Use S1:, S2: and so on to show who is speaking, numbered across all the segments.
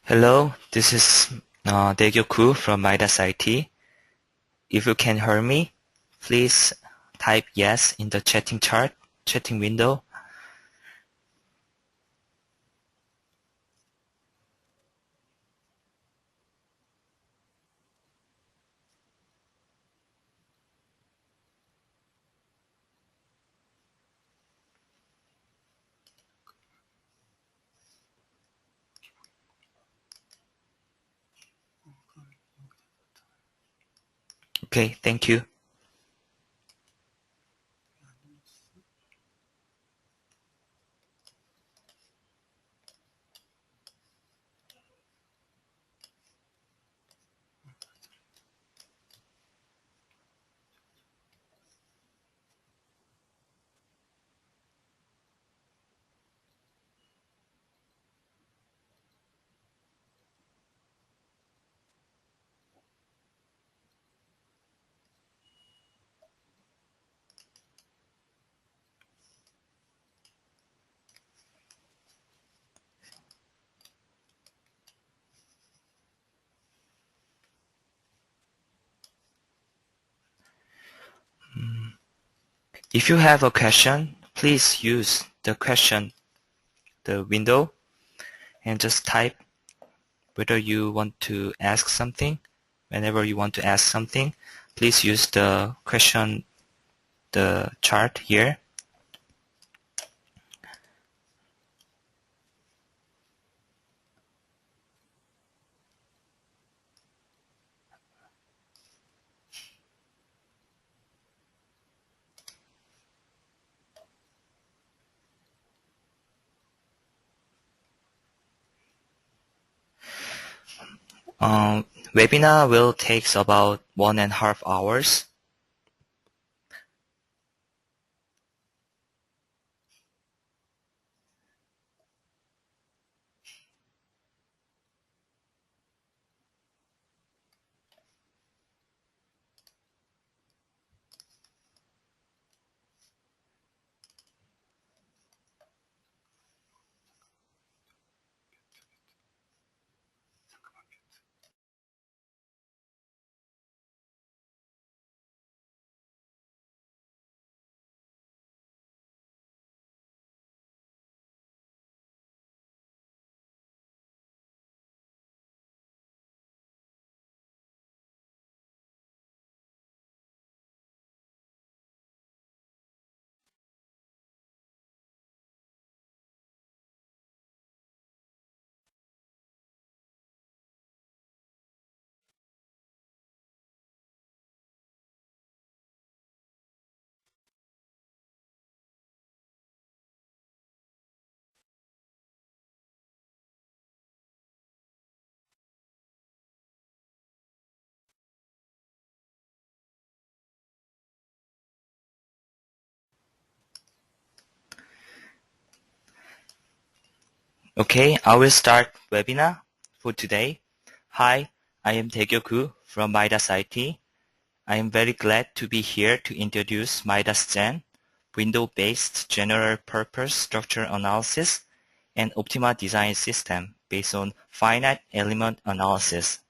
S1: Hello, this is Daegyo-ku from Midas IT. If you can hear me, please type yes in the chatting window. Okay, thank you. If you have a question, please use the window, and just type whether you want to ask something. Whenever you want to ask something, please use the chart here. Webinar will take about 1.5 hours. Okay, I will start webinar for today. Hi, I am Daegyo-ku from Midas IT. I am very glad to be here to introduce Midas Gen, window-based general-purpose structure analysis and optimal design system based on finite element analysis.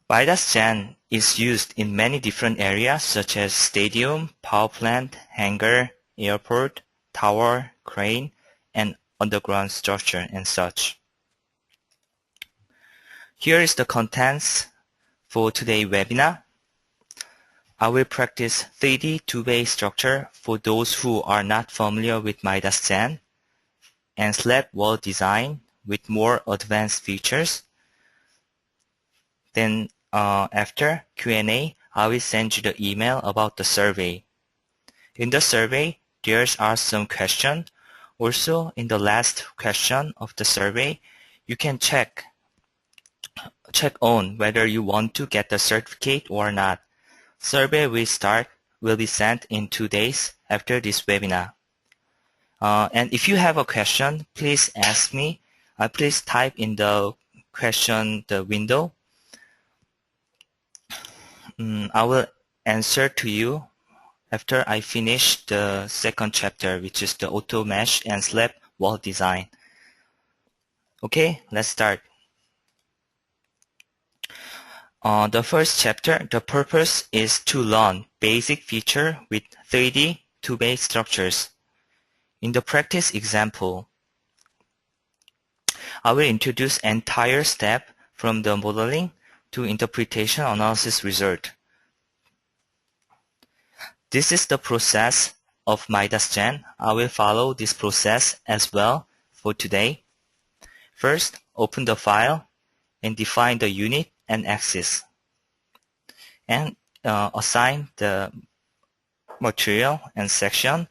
S1: Midas Gen is used in many different areas such as stadium, power plant, hangar, airport, tower, crane, and underground structure and such. Here is the contents for today's webinar. I will practice 3D two-way structure for those who are not familiar with Midas Gen and slab wall design with more advanced features. Then after Q&A, I will send you the email about the survey. In the survey, there are some questions. Also, in the last question of the survey, you can check on whether you want to get the certificate or not. Survey will be sent in 2 days after this webinar. And if you have a question, please ask me. Please type in the window. I will answer to you after I finish the second chapter, which is the auto mesh and slab wall design. Okay, let's start. The first chapter, the purpose is to learn basic feature with 3D 2-way structures. In the practice example, I will introduce entire step from the modeling to interpretation analysis result. This is the process of Midas Gen. I will follow this process as well for today. First, open the file and define the unit and axis, and assign the material and section,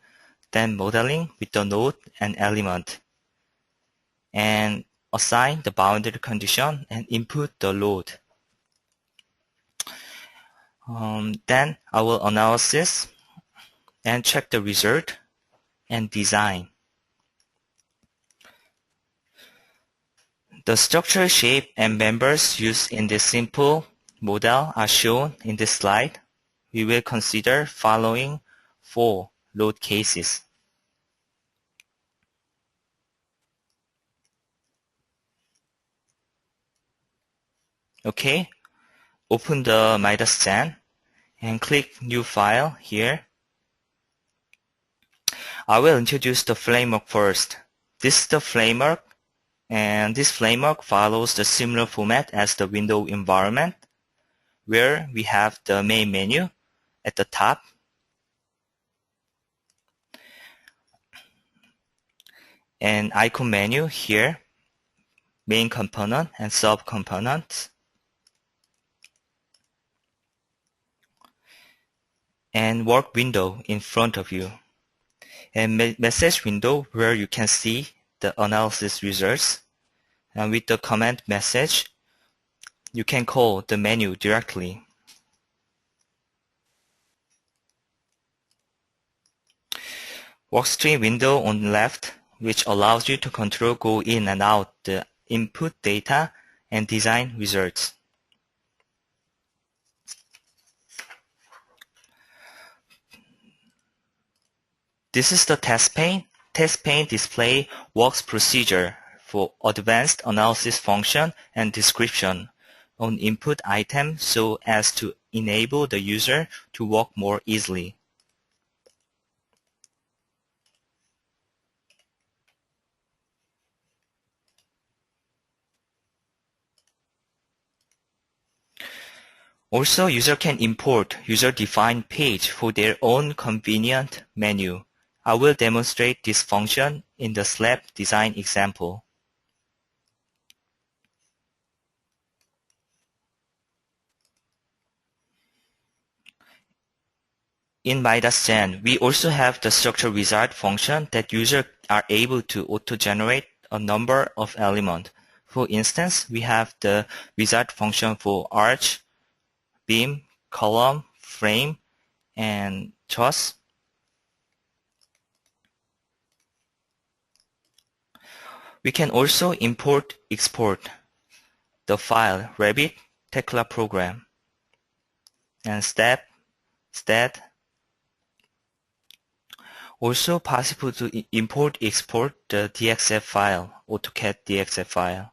S1: then modeling with the node and element, and assign the boundary condition and input the load. Then I will analysis and check the result and design. The structure shape and members used in this simple model are shown in this slide. We will consider following 4 load cases. Okay, open the Midas Gen and click New File here. I will introduce the framework first. This is the framework, and this framework follows the similar format as the window environment, where we have the main menu at the top, and icon menu here, main component and sub-components, and work window in front of you, and message window where you can see the analysis results. And with the command message, you can call the menu directly. Workstream window on the left, which allows you to control go in and out the input data and design results. This is the test pane. Test pane display works procedure for advanced analysis function and description on input item so as to enable the user to work more easily. Also, user can import user-defined page for their own convenient menu. I will demonstrate this function in the slab design example. In Midas Gen, we also have the structure wizard function that users are able to auto-generate a number of elements. For instance, we have the wizard function for arch, beam, column, frame, and truss. We can also import-export the file Rabbit Tekla program and step, stat. Also possible to import-export the DXF file, AutoCAD DXF file.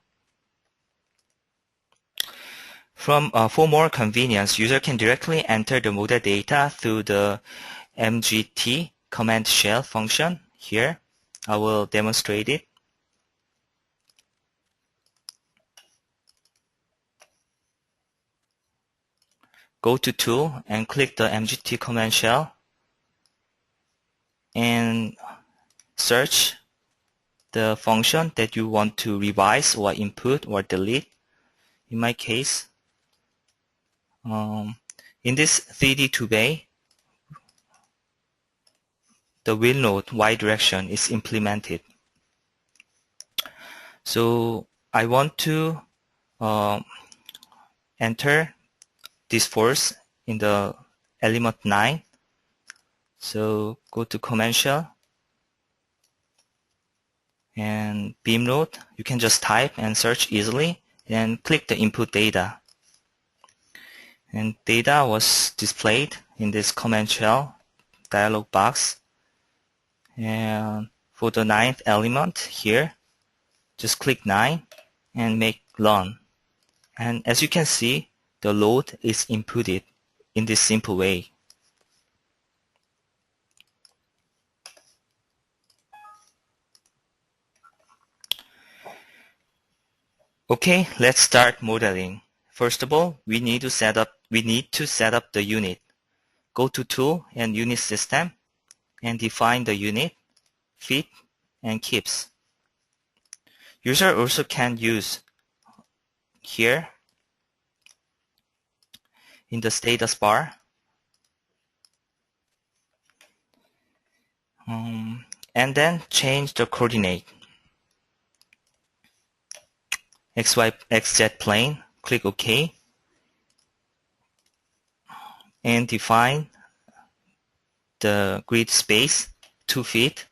S1: For more convenience, user can directly enter the model data through the mgt command shell function here. I will demonstrate it. Go to Tool and click the mgt command shell and search the function that you want to revise or input or delete. In my case, in this 3D 2-way, the wheel node Y direction is implemented. So I want to enter this force in the element 9. So go to command shell and beam node. You can just type and search easily and click the input data. And data was displayed in this command shell dialog box. And for the ninth element here, just click 9 and make run. And as you can see, the load is inputted in this simple way. Okay, let's start modeling. First of all, we need to set up the unit. Go to Tool and Unit System and define the unit, fit, and keeps. User also can use here in the status bar and then change the coordinate. XY, XZ plane, click OK, and define the grid space 2 feet.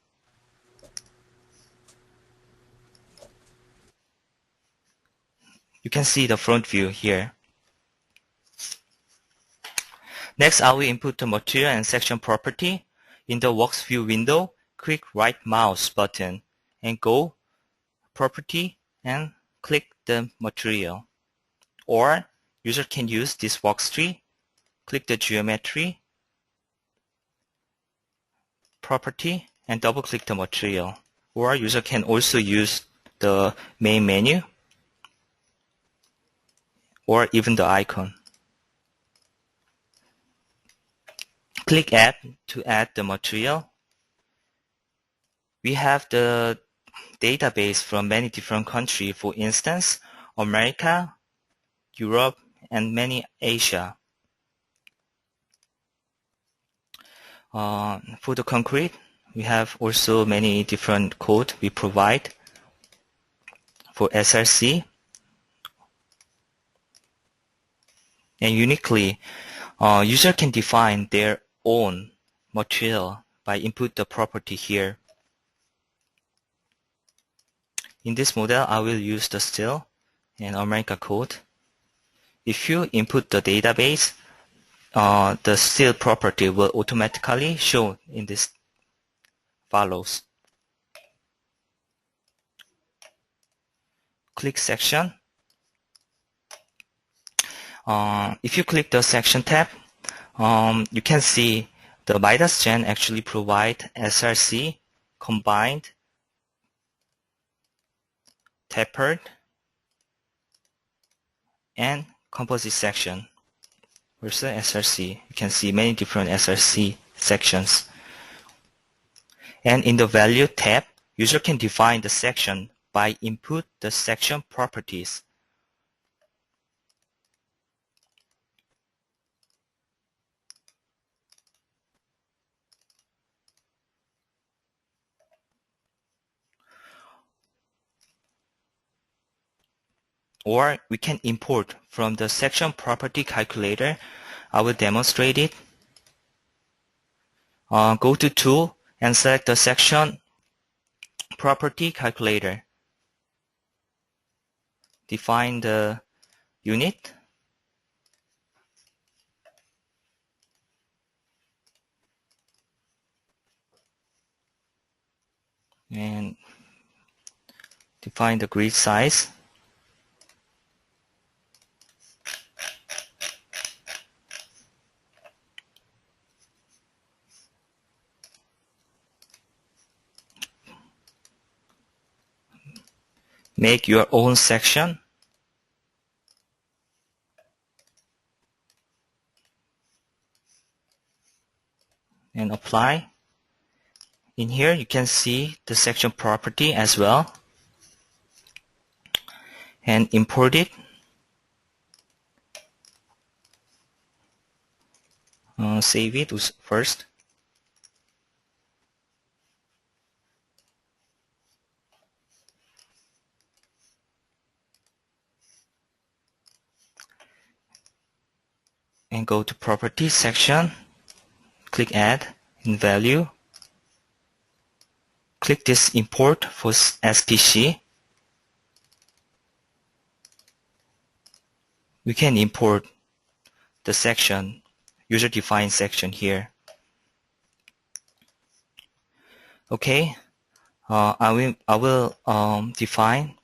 S1: You can see the front view here. Next, I will input the material and section property. In the Works View window, click right mouse button and go Property and click the material. Or user can use this worktree, click the Geometry, Property, and double click the material. Or user can also use the main menu or even the icon. Click Add to add the material. We have the database from many different countries, for instance, America, Europe, and many Asia. For the concrete, we have also many different code we provide. For SRC, and uniquely, user can define their own material by input the property here. In this model, I will use the steel and America code. If you input the database, the steel property will automatically show in this follows. Click section. If you click the section tab, you can see the Midas Gen actually provide SRC, combined, tapered, and composite section. Versus SRC, you can see many different SRC sections. And in the Value tab, user can define the section by input the section properties. Or we can import from the section property calculator. I will demonstrate it. Go to Tool and select the section property calculator. Define the unit. And define the grid size. Make your own section. And apply. In here, you can see the section property as well. And import it. Save it first. And go to Property section. Click Add in Value. Click this Import for SPC. We can import the section, user-defined section here. Okay, I will define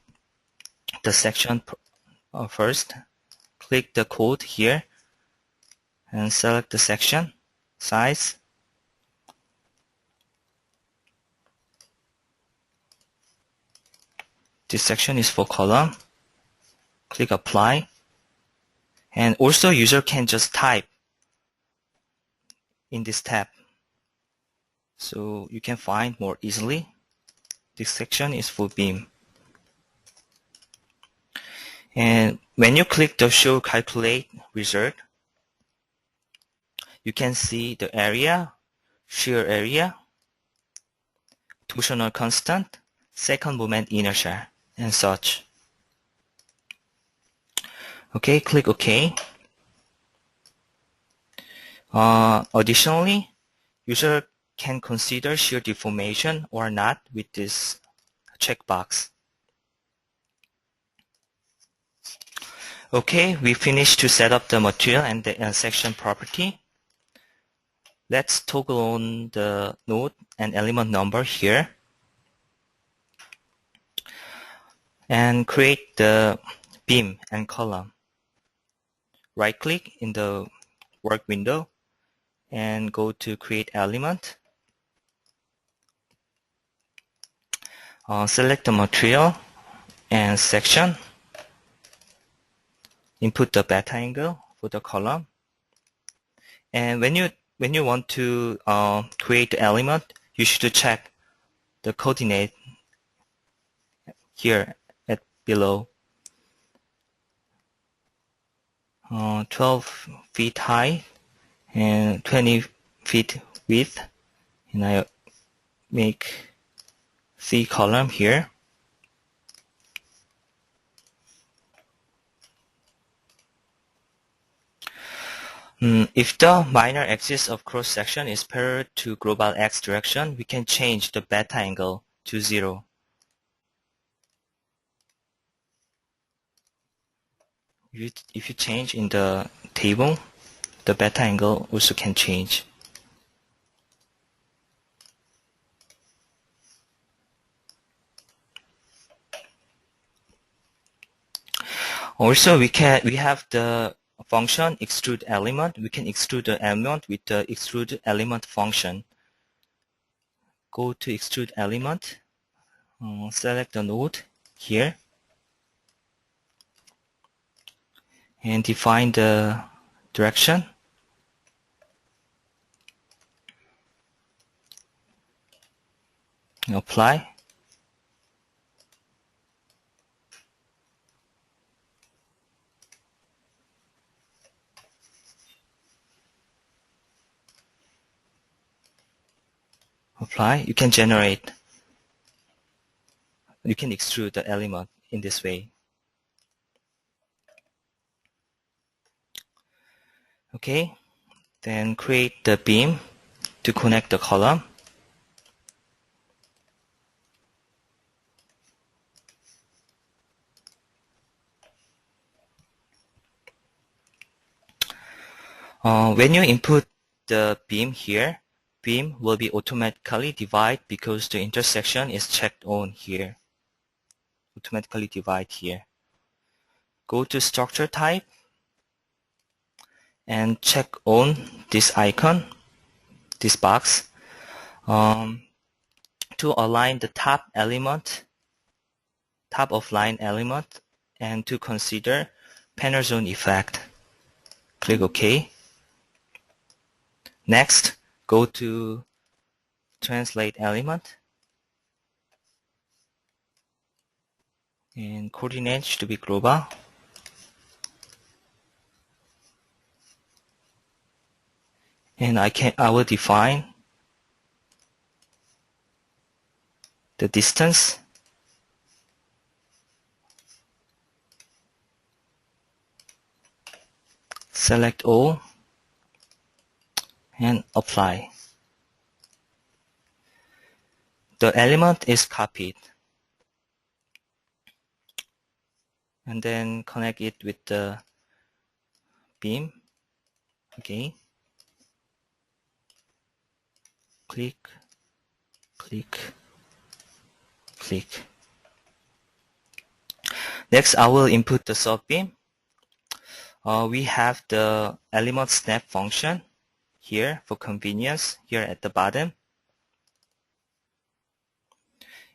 S1: the section first. Click the code here and select the section size. This section is for column. Click apply. And also user can just type in this tab, so you can find more easily. This section is for beam. And when you click the show calculate result, you can see the area, shear area, torsional constant, second moment inertia, and such. Okay, click OK. Additionally, user can consider shear deformation or not with this checkbox. Okay, we finished to set up the material and the section property. Let's toggle on the node and element number here and create the beam and column. Right click in the work window and go to create element. Select the material and section. Input the beta angle for the column. And when you want to create the element, you should check the coordinate here at below. 12 feet high and 20 feet width, and I make 3 column here. If the minor axis of cross section is parallel to global x direction, we can change the beta angle to 0. If you change in the table, the beta angle also can change. Also, we have the function extrude element. We can extrude the element with the extrude element function. Go to extrude element, select the node here, and define the direction. Apply. Apply. You can generate. You can extrude the element in this way. Okay. Then create the beam to connect the column. When you input the beam here, beam will be automatically divided because the intersection is checked on here. Automatically divide here. Go to structure type and check on this icon, this box, to align the top of line element, and to consider panel zone effect. Click OK. Next, go to translate element, and coordinate should be global. And I will define the distance. Select all and apply. The element is copied. And then connect it with the beam. Okay. Click click, click. Next, I will input the subbeam. We have the element snap function here for convenience, here at the bottom.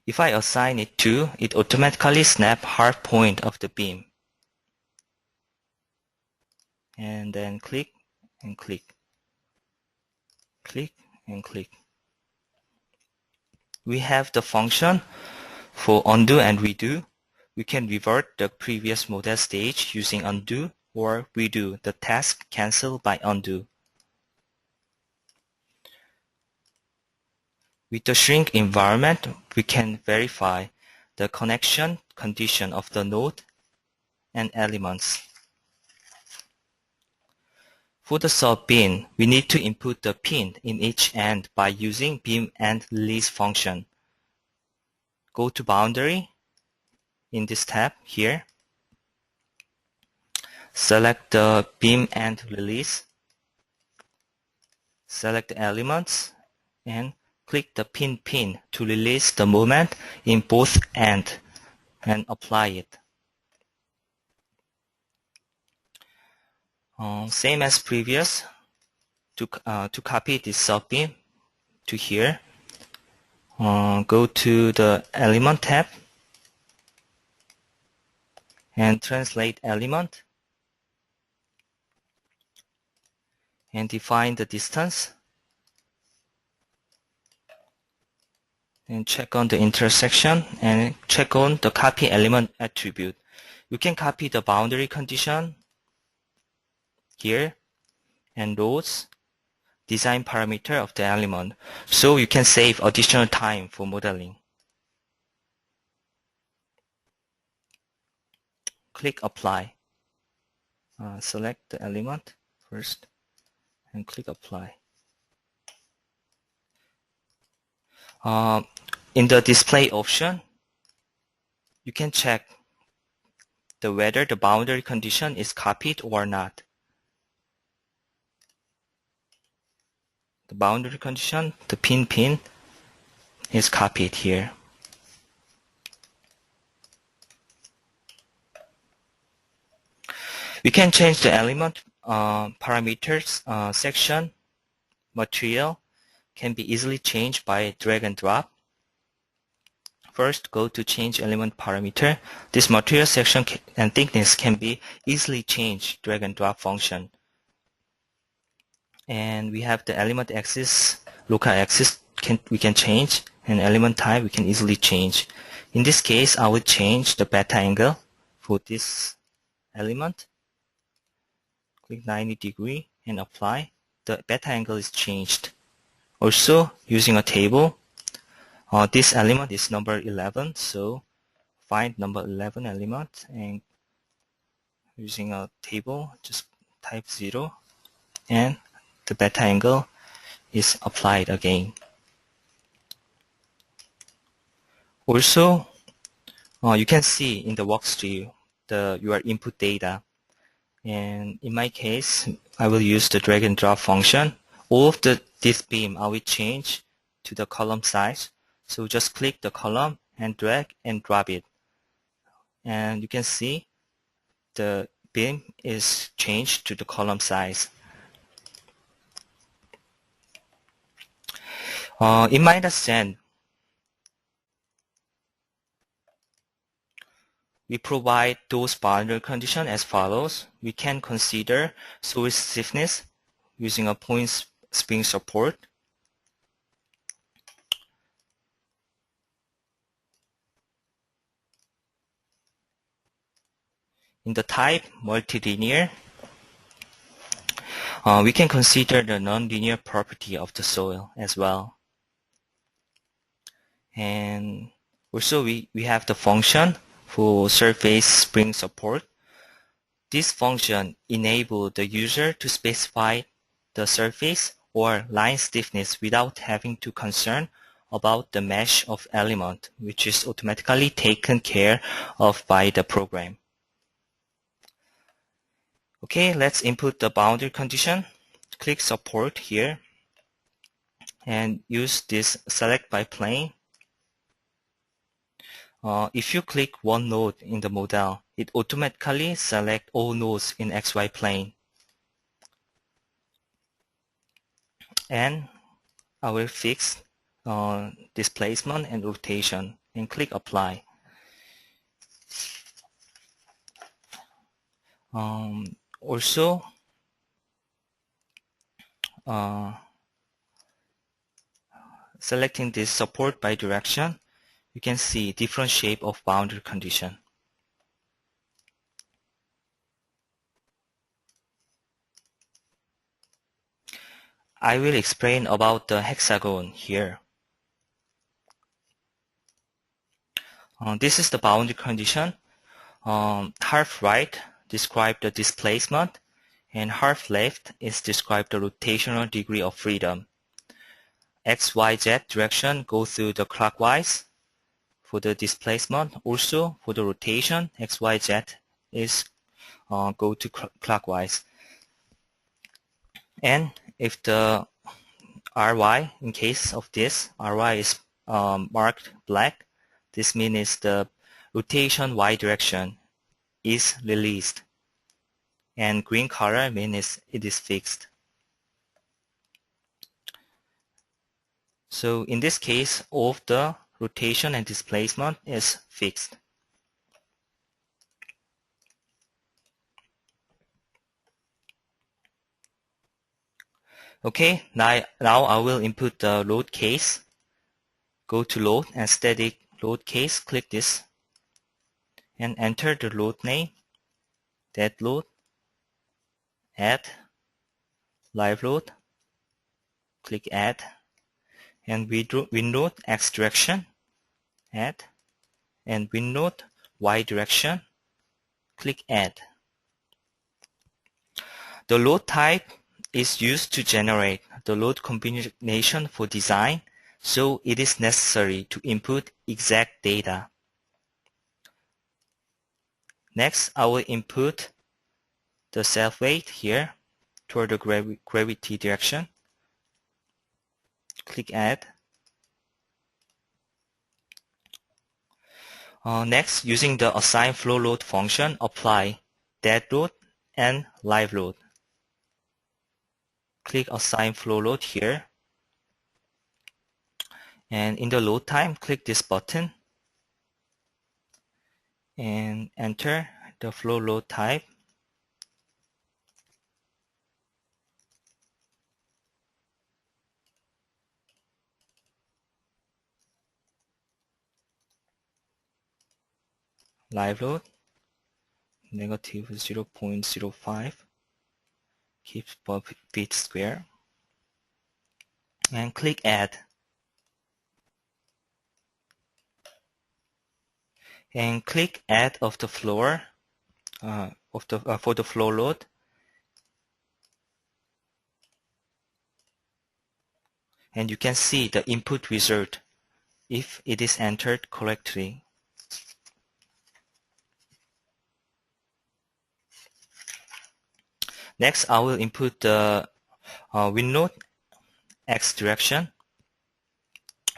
S1: If I assign it to, it automatically snap half point of the beam. And then click and click, click and click. We have the function for undo and redo. We can revert the previous model stage using undo or redo the task cancel by undo. With the shrink environment, we can verify the connection condition of the node and elements. For the sub-beam, we need to input the pin in each end by using beam end release function. Go to boundary in this tab here. Select the beam end release. Select the elements and click the pin to release the moment in both ends and apply it. Same as previous, to copy this sub-beam to here, go to the element tab and translate element and define the distance and check on the intersection and check on the copy element attribute. You can copy the boundary condition here and rows, design parameter of the element, so you can save additional time for modeling. Click apply. Select the element first and click apply. In the display option, you can check whether the boundary condition is copied or not. The boundary condition, the pin is copied here. We can change the element parameters section. Material can be easily changed by drag and drop. First, go to change element parameter. This material section and thickness can be easily changed drag and drop function. And we have the element axis, local axis we can change, and element type we can easily change. In this case, I will change the beta angle for this element. Click 90 degree and apply. The beta angle is changed. Also, using a table, this element is number 11, so find number 11 element and using a table, just type 0 and the beta angle is applied again. Also, you can see in the worksheet your input data. And in my case, I will use the drag and drop function. All of this beam I will change to the column size. So just click the column and drag and drop it. And you can see the beam is changed to the column size. In Midas Civil, we provide those boundary conditions as follows. We can consider source stiffness using a point spring support. In the type multilinear, we can consider the nonlinear property of the soil as well. And also we have the function for surface spring support. This function enables the user to specify the surface or line stiffness without having to concern about the mesh of element, which is automatically taken care of by the program. Okay, let's input the boundary condition. Click support here and use this select by plane. If you click one node in the model, it automatically selects all nodes in XY plane. And I will fix displacement and rotation and click apply. Also, selecting this support by direction, you can see different shape of boundary condition. I will explain about the hexagon here. This is the boundary condition. Half right describe the displacement, and half left is describe the rotational degree of freedom. X, Y, Z direction go through the clockwise for the displacement. Also for the rotation, X, Y, Z is go to clockwise. And if the Ry, in case of this, Ry is marked black, this means the rotation Y direction is released, and green color means it is fixed. So in this case, all of the rotation and displacement is fixed. Okay, now I will input the load case. Go to load and static load case, click this, and enter the load name, dead load, add, live load, click add, and window X direction, add, and window Y direction, click add. The load type is used to generate the load combination for design, so it is necessary to input exact data. Next, I will input the self-weight here toward the gravity direction. Click add. Next, using the assign flow load function, apply dead load and live load. Click assign flow load here. And in the load time, click this button and enter the flow load type. Live load, negative 0.05, keeps per feet square, and click add. And click add of the floor for the flow load. And you can see the input result if it is entered correctly. Next, I will input the wind load X direction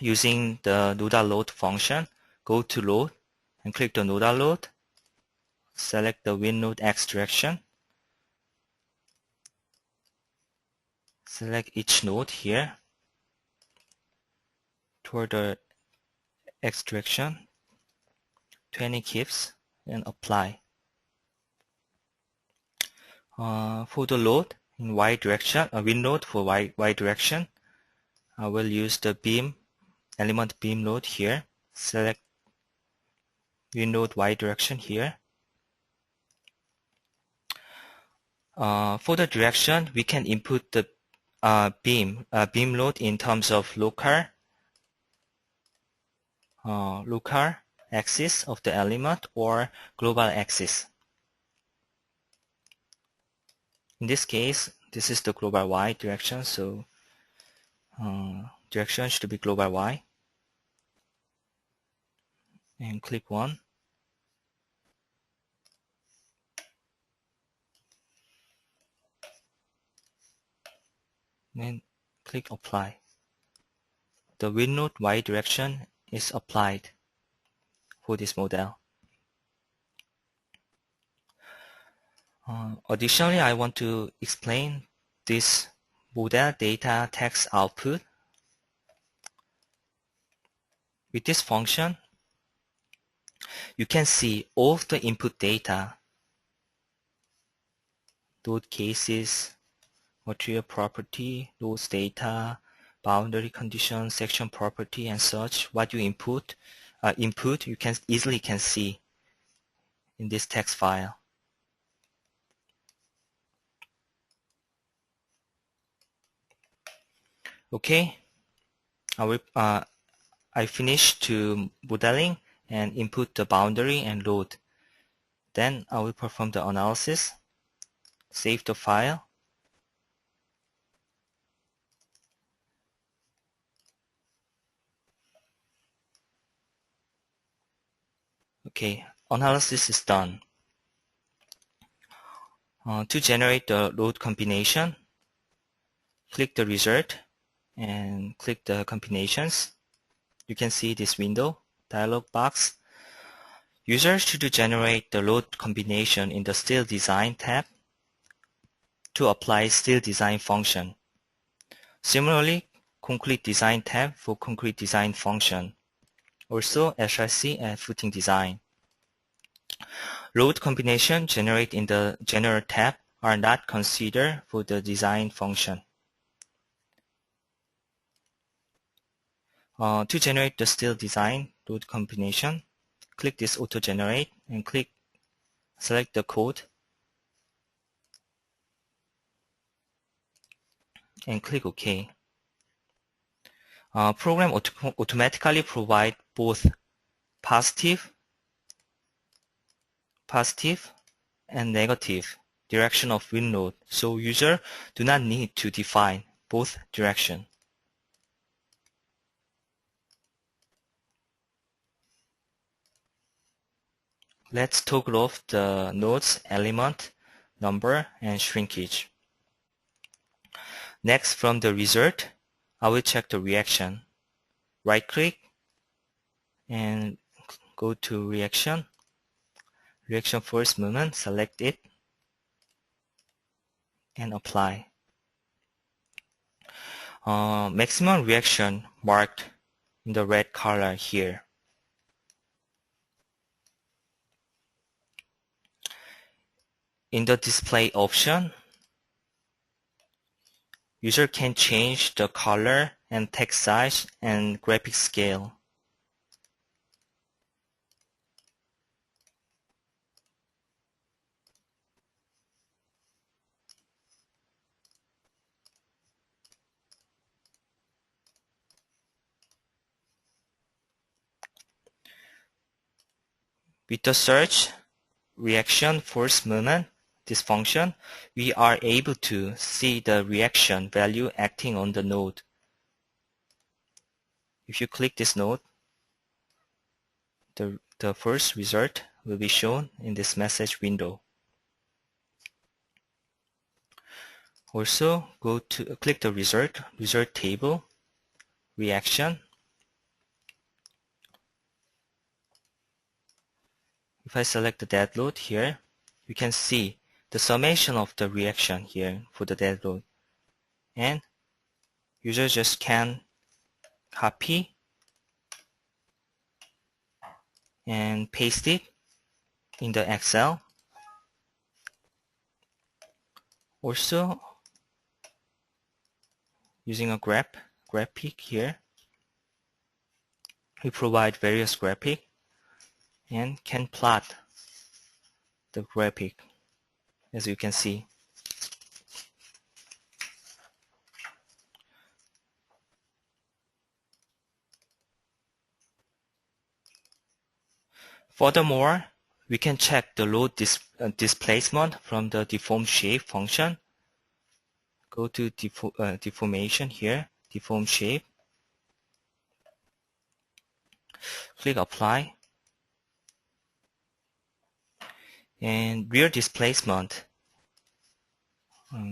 S1: using the nodal load function. Go to load and click the nodal load. Select the wind load X direction. Select each node here toward the X direction, 20 kips, and apply. For the load in Y direction, a wind load for Y direction, I will use the element beam load here. Select wind load Y direction here. For the direction, we can input the beam load in terms of local axis of the element or global axis. In this case, this is the global Y direction, so direction should be global Y. And click 1. Then click apply. the wind node Y direction is applied for this model. Additionally, I want to explain this model data text output. With this function, you can see all of the input data, node cases, material property, nodes data, boundary condition, section property, and such. What you input, you can easily see in this text file. Okay, I finished to modeling and input the boundary and load. Then I will perform the analysis, save the file. Okay, analysis is done. To generate the load combination, click the result and click the combinations. You can see this window, dialog box. Users should generate the load combination in the Still Design tab to apply Still Design function. Similarly, Concrete Design tab for Concrete Design function. Also SRC and Footing Design. Load combination generated in the General tab are not considered for the design function. To generate the Still Design load combination, click this Auto Generate and select the code and click OK. Program automatically provide both positive and negative direction of wind load, so user do not need to define both direction. Let's toggle off the nodes element, number, and shrinkage. Next, from the result, I will check the reaction. Right-click and go to reaction. Reaction force movement, select it, and apply. Maximum reaction marked in the red color here. In the display option, user can change the color and text size and graphic scale. With the search reaction force movement, this function, we are able to see the reaction value acting on the node. If you click this node, the first result will be shown in this message window. Also, click the result table, reaction. If I select the dead load here, you can see the summation of the reaction here for the dead load. And user just can copy and paste it in the Excel. Also, using a graphic here, we provide various graphic and can plot the graphic, as you can see. Furthermore, we can check the load displacement from the deform shape function. Go to deformation here, deform shape. Click apply. And rear displacement.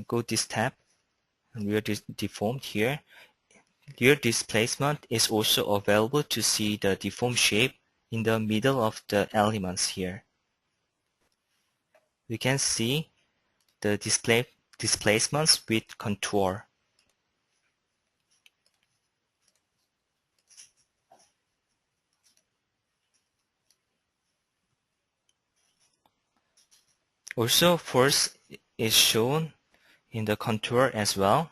S1: Go this tab, rear deformed here. Rear displacement is also available to see the deformed shape in the middle of the elements here. We can see the displacements with contour. Also, force is shown in the contour as well.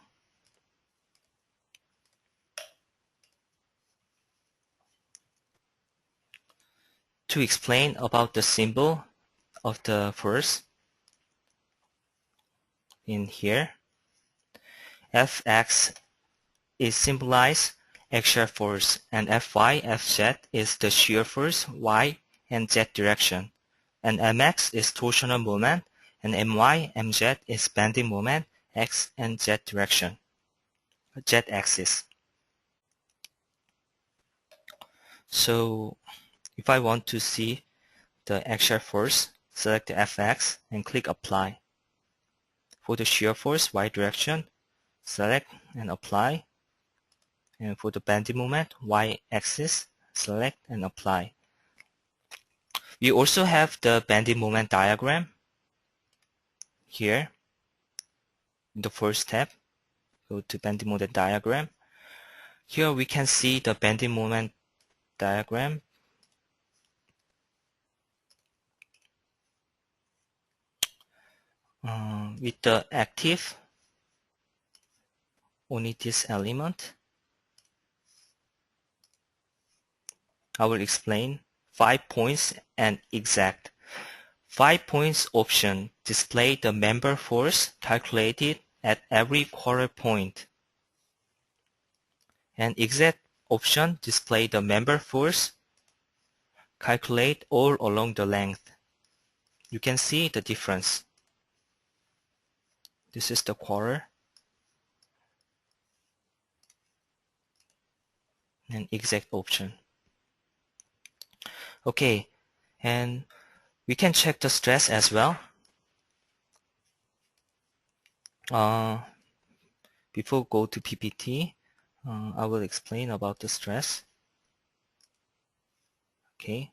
S1: To explain about the symbol of the force in here, Fx is symbolized axial force, and Fy, Fz is the shear force y and z direction, and Mx is torsional moment, and My, Mz is bending moment x and z direction, z axis. So if I want to see the axial force, select the Fx and click apply. For the shear force y direction, select and apply. And for the bending moment, y-axis, select and apply. We also have the bending moment diagram here. In the first step, go to bending moment diagram. Here we can see the bending moment diagram. With the active, only this element. I will explain 5 points and exact. 5 points option display the member force calculated at every quarter point. And exact option display the member force calculate all along the length. You can see the difference. This is the quarter and exact option. Okay, and we can check the stress as well. Before go to PPT, I will explain about the stress. Okay.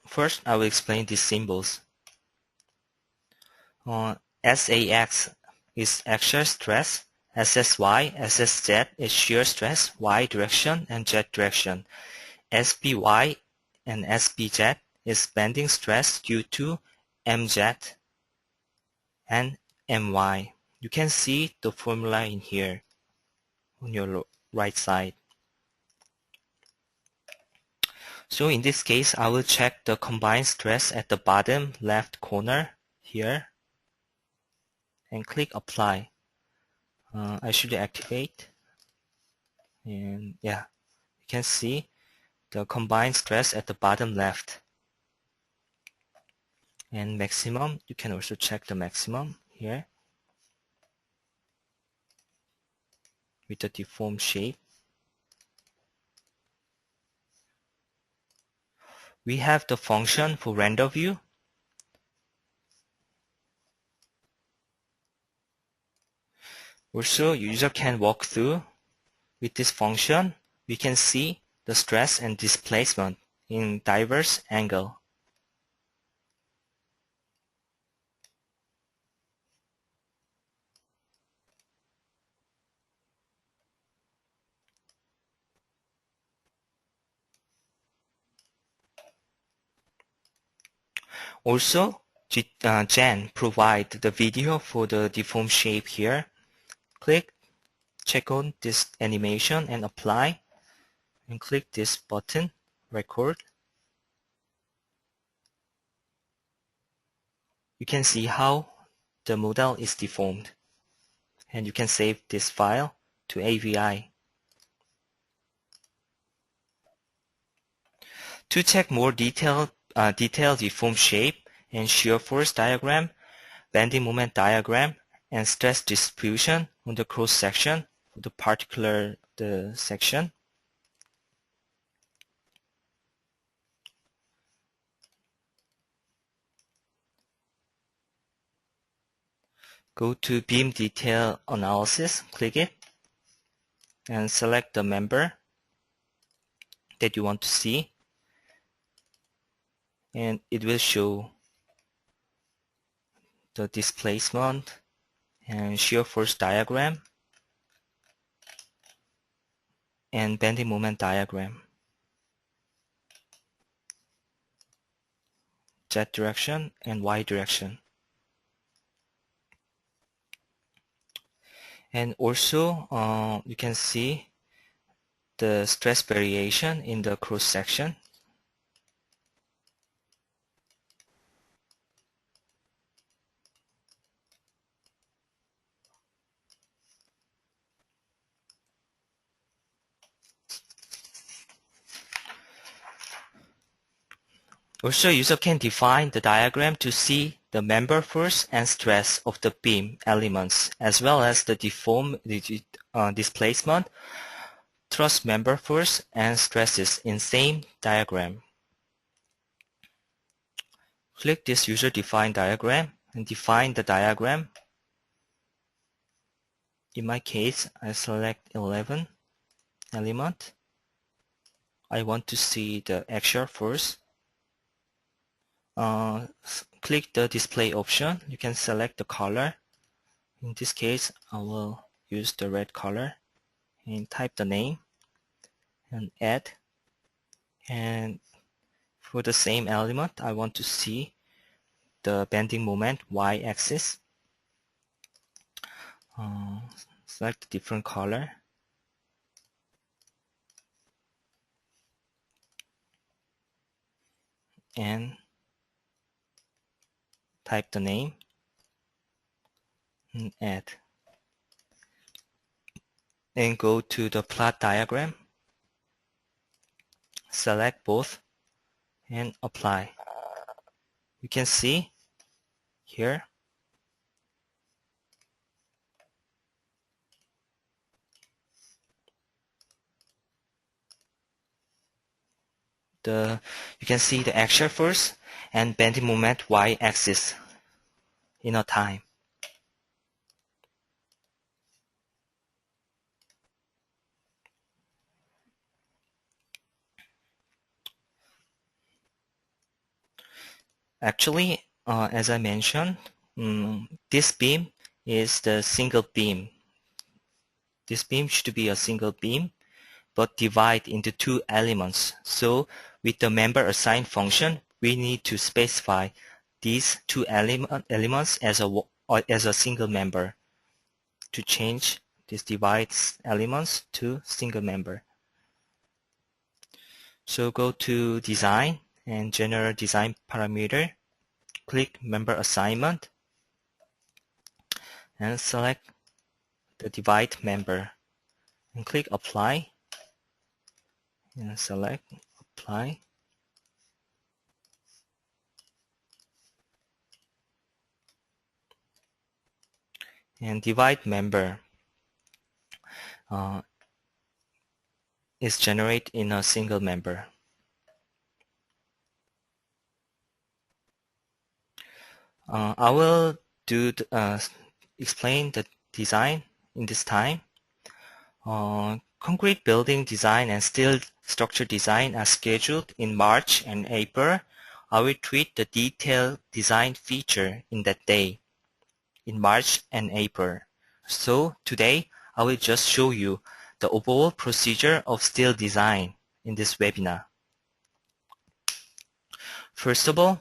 S1: First, I will explain these symbols. SAX is axial stress, SSY, SSZ is shear stress, Y direction and Z direction. SBY and SBZ is bending stress due to MZ and My. You can see the formula in here on your right side. So in this case, I will check the combined stress at the bottom left corner here and click apply. I should activate, and yeah, you can see the combined stress at the bottom left. And maximum, you can also check the maximum here with the deformed shape. We have the function for render view. Also, user can walk through. With this function, we can see the stress and displacement in diverse angle. Also, Jen provide the video for the deformed shape here. Click, check on this animation and apply, and click this button, record. You can see how the model is deformed, and you can save this file to AVI. To check more detailed deformed shape and shear force diagram, bending moment diagram, and stress distribution on the cross section for the particular section. Go to Beam Detail Analysis, click it, and select the member that you want to see, and it will show the displacement and shear force diagram and bending moment diagram, Z direction and Y direction. And also you can see the stress variation in the cross section. Also, user can define the diagram to see the member force and stress of the beam elements, as well as the displacement, thrust member force, and stresses in same diagram. Click this user-defined diagram and define the diagram. In my case, I select 11 element. I want to see the axial force. Click the display option. You can select the color. In this case, I will use the red color and type the name and add. And for the same element, I want to see the bending moment y-axis. Select a different color and type the name and add. Then go to the plot diagram, select both and apply. You can see here you can see the axial force and bending moment y-axis in a time. Actually, as I mentioned, this beam is the single beam. This beam should be a single beam, but divide into two elements. So with the member assign function, we need to specify these two elements as a single member to change these divide elements to single member. So go to Design and General Design Parameter, click Member Assignment, and select the divide member, and click Apply, and select Apply. And divide member is generated in a single member. I will explain the design in this time. Concrete building design and steel structure design are scheduled in March and April. I will treat the detailed design feature in that day, in March and April. So today, I will just show you the overall procedure of steel design in this webinar. First of all,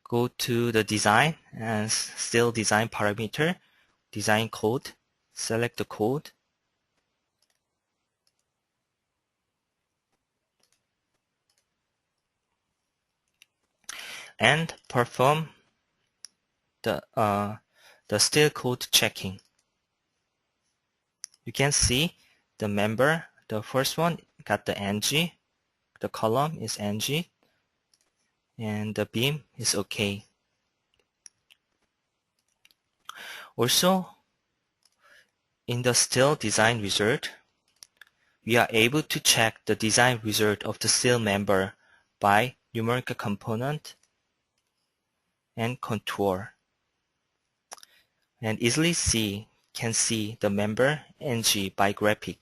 S1: go to the design and steel design parameter, design code, select the code, and perform the steel code checking. You can see the member, the first one got the NG, the column is NG, and the beam is OK. Also, in the steel design result, we are able to check the design result of the steel member by numerical component and contour. and easily can see the member ng by graphic.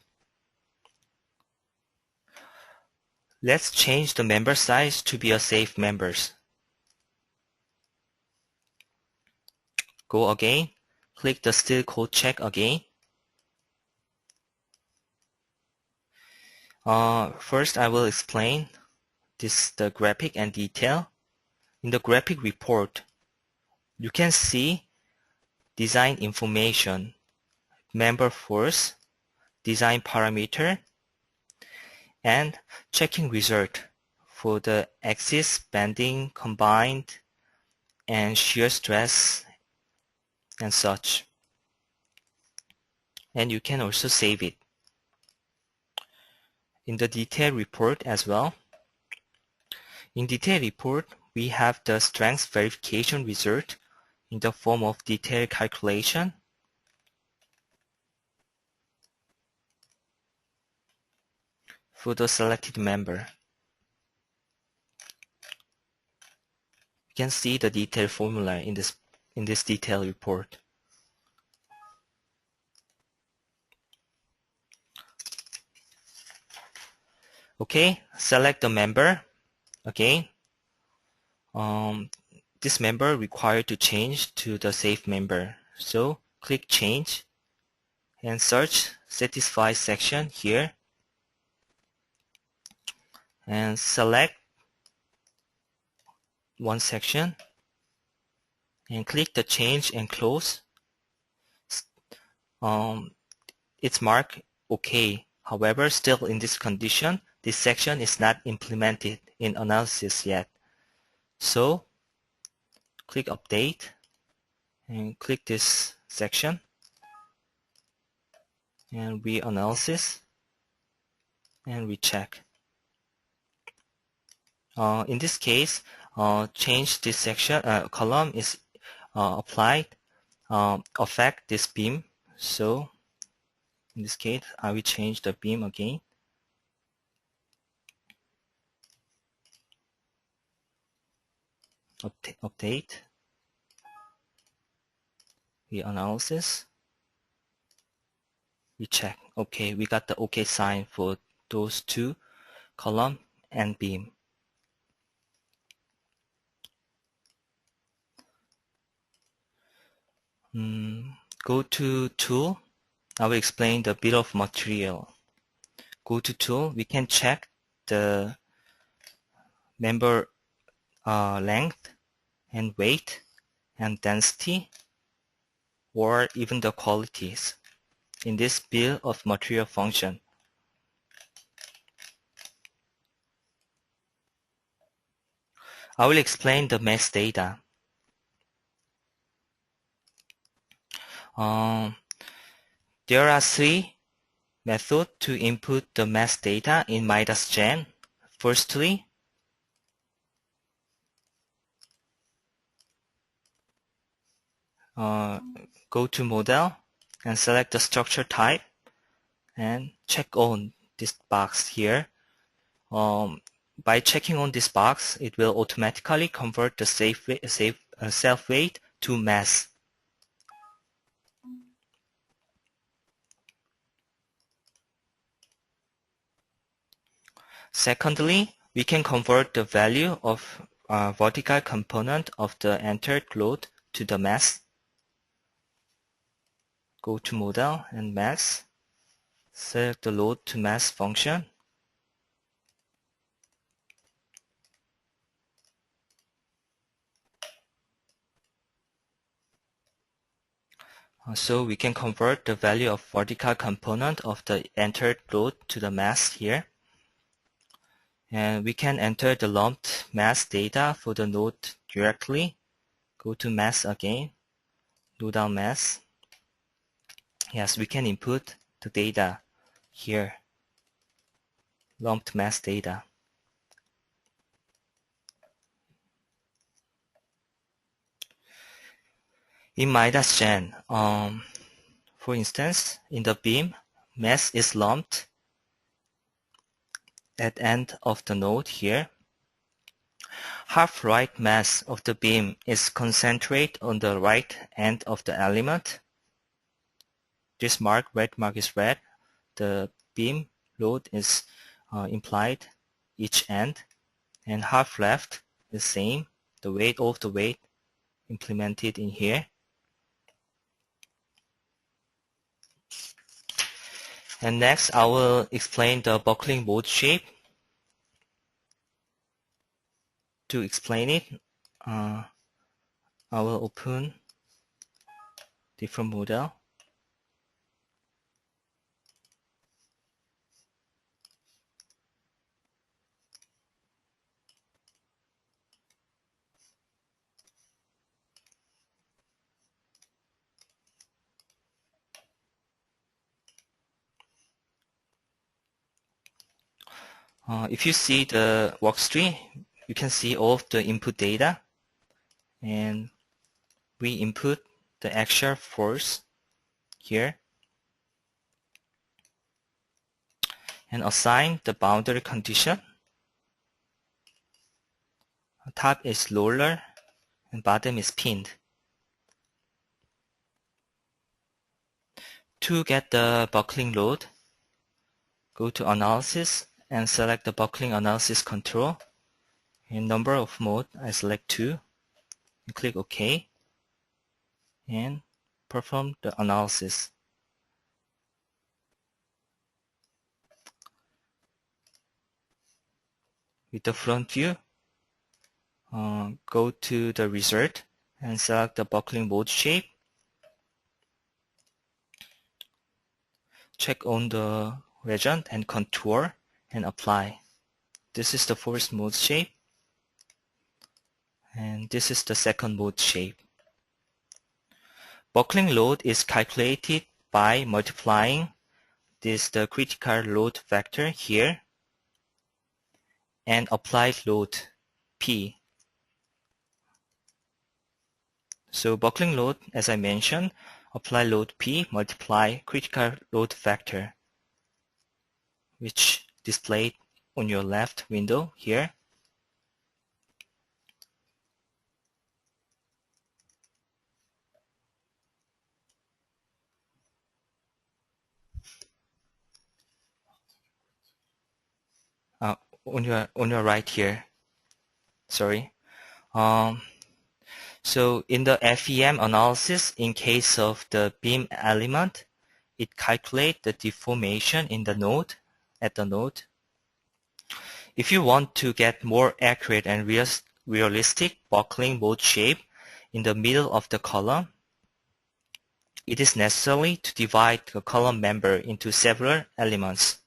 S1: Let's change the member size to be a safe members. Go again, click the still code check again. First I will explain the graphic and detail. In the graphic report, you can see design information, member force, design parameter, and checking result for the axis bending combined and shear stress and such. And you can also save it. In the detail report as well. In detail report, we have the strength verification result in the form of detail calculation. For the selected member. You can see the detailed formula in this detail report. Okay, select the member again. This member required to change to the safe member. So click change and search satisfy section here and select one section and click the change and close. It's marked OK. However, still in this condition, this section is not implemented in analysis yet. So click update and click this section and reanalysis and recheck. In this case, change this section column is applied affect this beam. So in this case, I will change the beam again. Update. Reanalysis. We check. Okay, we got the OK sign for those two, column and beam. Go to tool. I will explain the bill of material. Go to tool. We can check the member length and weight and density or even the qualities in this bill of material function. I will explain the mass data. There are three methods to input the mass data in Midas Gen. Firstly, go to model and select the structure type and check on this box here. By checking on this box, it will automatically convert the self-weight to mass. Secondly, we can convert the value of vertical component of the entered load to the mass. Go to model and mass. Select the load to mass function. So we can convert the value of vertical component of the entered load to the mass here. And we can enter the lumped mass data for the node directly. Go to mass again, load down mass. Yes, we can input the data here, lumped mass data. In Midas Gen, for instance, in the beam, mass is lumped at end of the node here. Half-right mass of the beam is concentrated on the right end of the element. This red mark is red. The beam load is implied each end, and half left is same. The weight of the weight implemented in here. And next, I will explain the buckling mode shape. To explain it, I will open different model. If you see the worksheet, you can see all of the input data, and we input the actual force here and assign the boundary condition. Top is roller and bottom is pinned. To get the buckling load, go to Analysis and select the Buckling Analysis Control. In number of mode, I select 2 and click OK and perform the analysis. With the front view, go to the result and select the buckling mode shape. Check on the region and contour and apply. This is the first mode shape, and this is the second mode shape. Buckling load is calculated by multiplying the critical load factor here and applied load P. So buckling load, as I mentioned, apply load P multiply critical load factor, which displayed on your left window here. On your right here. Sorry. So in the FEM analysis, in case of the beam element, it calculates the deformation in the node, at the node. If you want to get more accurate and realistic buckling mode shape in the middle of the column, it is necessary to divide the column member into several elements.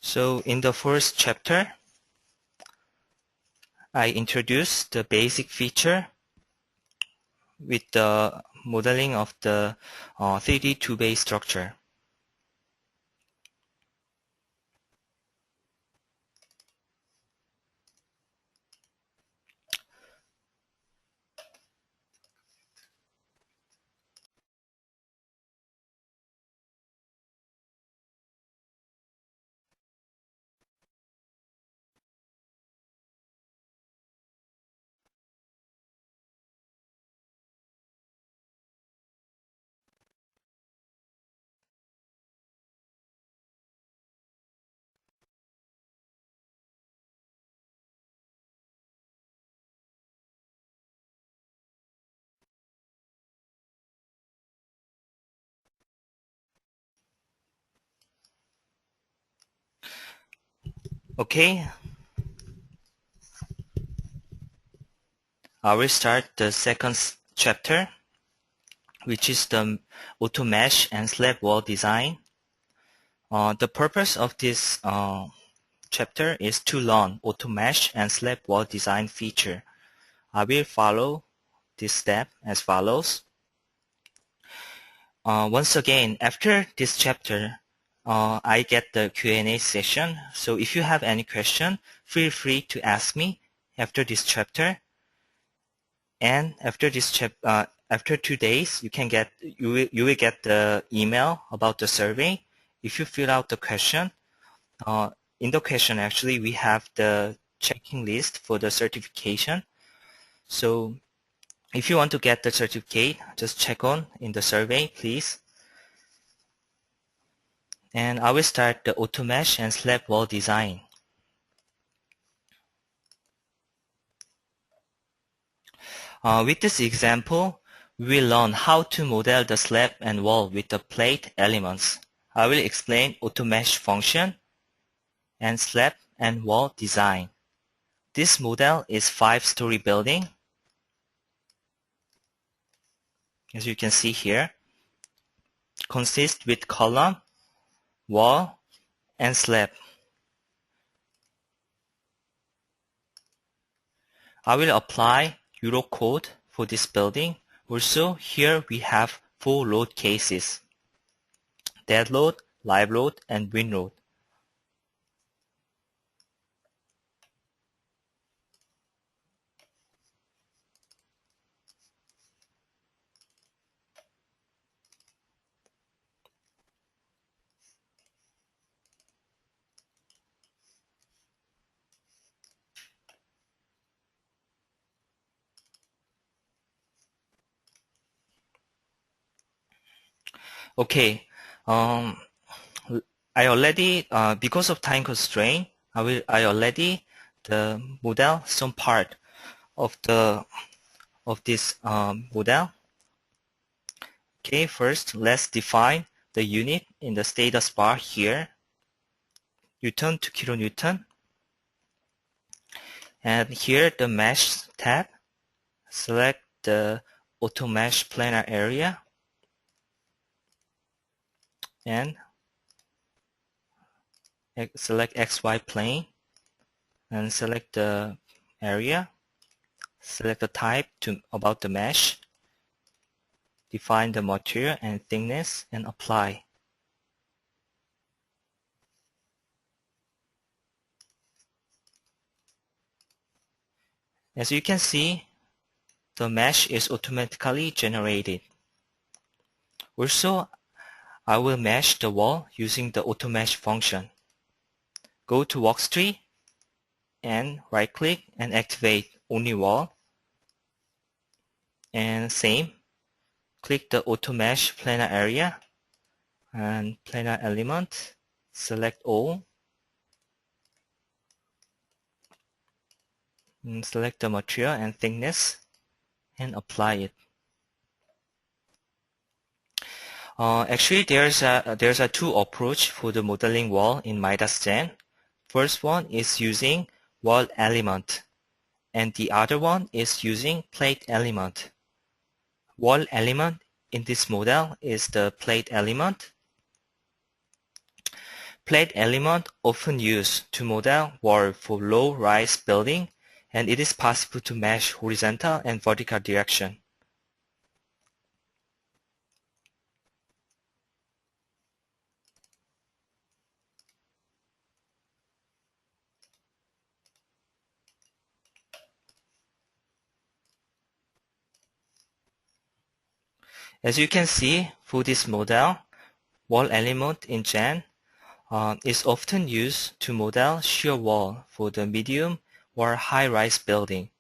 S1: So in the first chapter, I introduced the basic feature with the modeling of the 3D two-bay structure. Okay, I will start the second chapter, which is the auto mesh and slab wall design. The purpose of this chapter is to learn auto mesh and slab wall design feature. I will follow this step as follows. Once again, after this chapter, I get the Q&A session. So if you have any question, feel free to ask me after this chapter. And after this after 2 days, you will get the email about the survey. If you fill out the question, in the question, actually, we have the checking list for the certification. So if you want to get the certificate, just check on in the survey, please. And I will start the auto mesh and slab wall design. With this example, we will learn how to model the slab and wall with the plate elements. I will explain auto mesh function and slab and wall design. This model is 5-story building. As you can see here, consists with column, wall, and slab. I will apply Euro code for this building. Also, here we have 4 load cases: dead load, live load, and wind load. Okay, I already, because of time constraint, I already model some part of this model. Okay, first let's define the unit in the status bar here. Newton to kilonewton. And here the mesh tab. Select the auto mesh planar area and select XY plane and select the area. Select the type about the mesh. Define the material and thickness and apply. As you can see, the mesh is automatically generated. Also, I will mesh the wall using the auto mesh function. Go to worktree and right click and activate only wall. And same, click the auto mesh planar area and planar element, select all, and select the material and thickness and apply it. Actually, there's a two approach for the modeling wall in Midas Gen. First one is using wall element, and the other one is using plate element. Wall element in this model is the plate element. Plate element often used to model wall for low-rise building, and it is possible to mesh horizontal and vertical direction. As you can see, for this model, wall element in Gen is often used to model shear wall for the medium or high-rise building.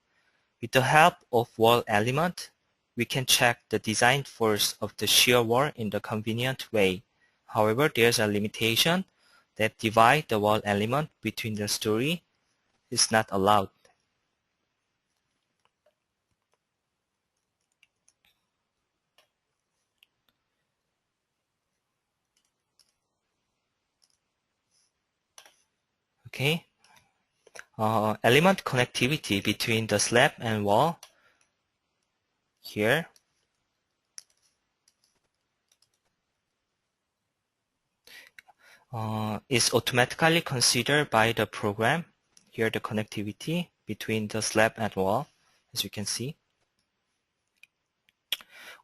S1: With the help of wall element, we can check the design force of the shear wall in the convenient way. However, there's a limitation that divide the wall element between the story is not allowed. Okay. Element connectivity between the slab and wall here. Is automatically considered by the program. Here the connectivity between the slab and wall, as you can see.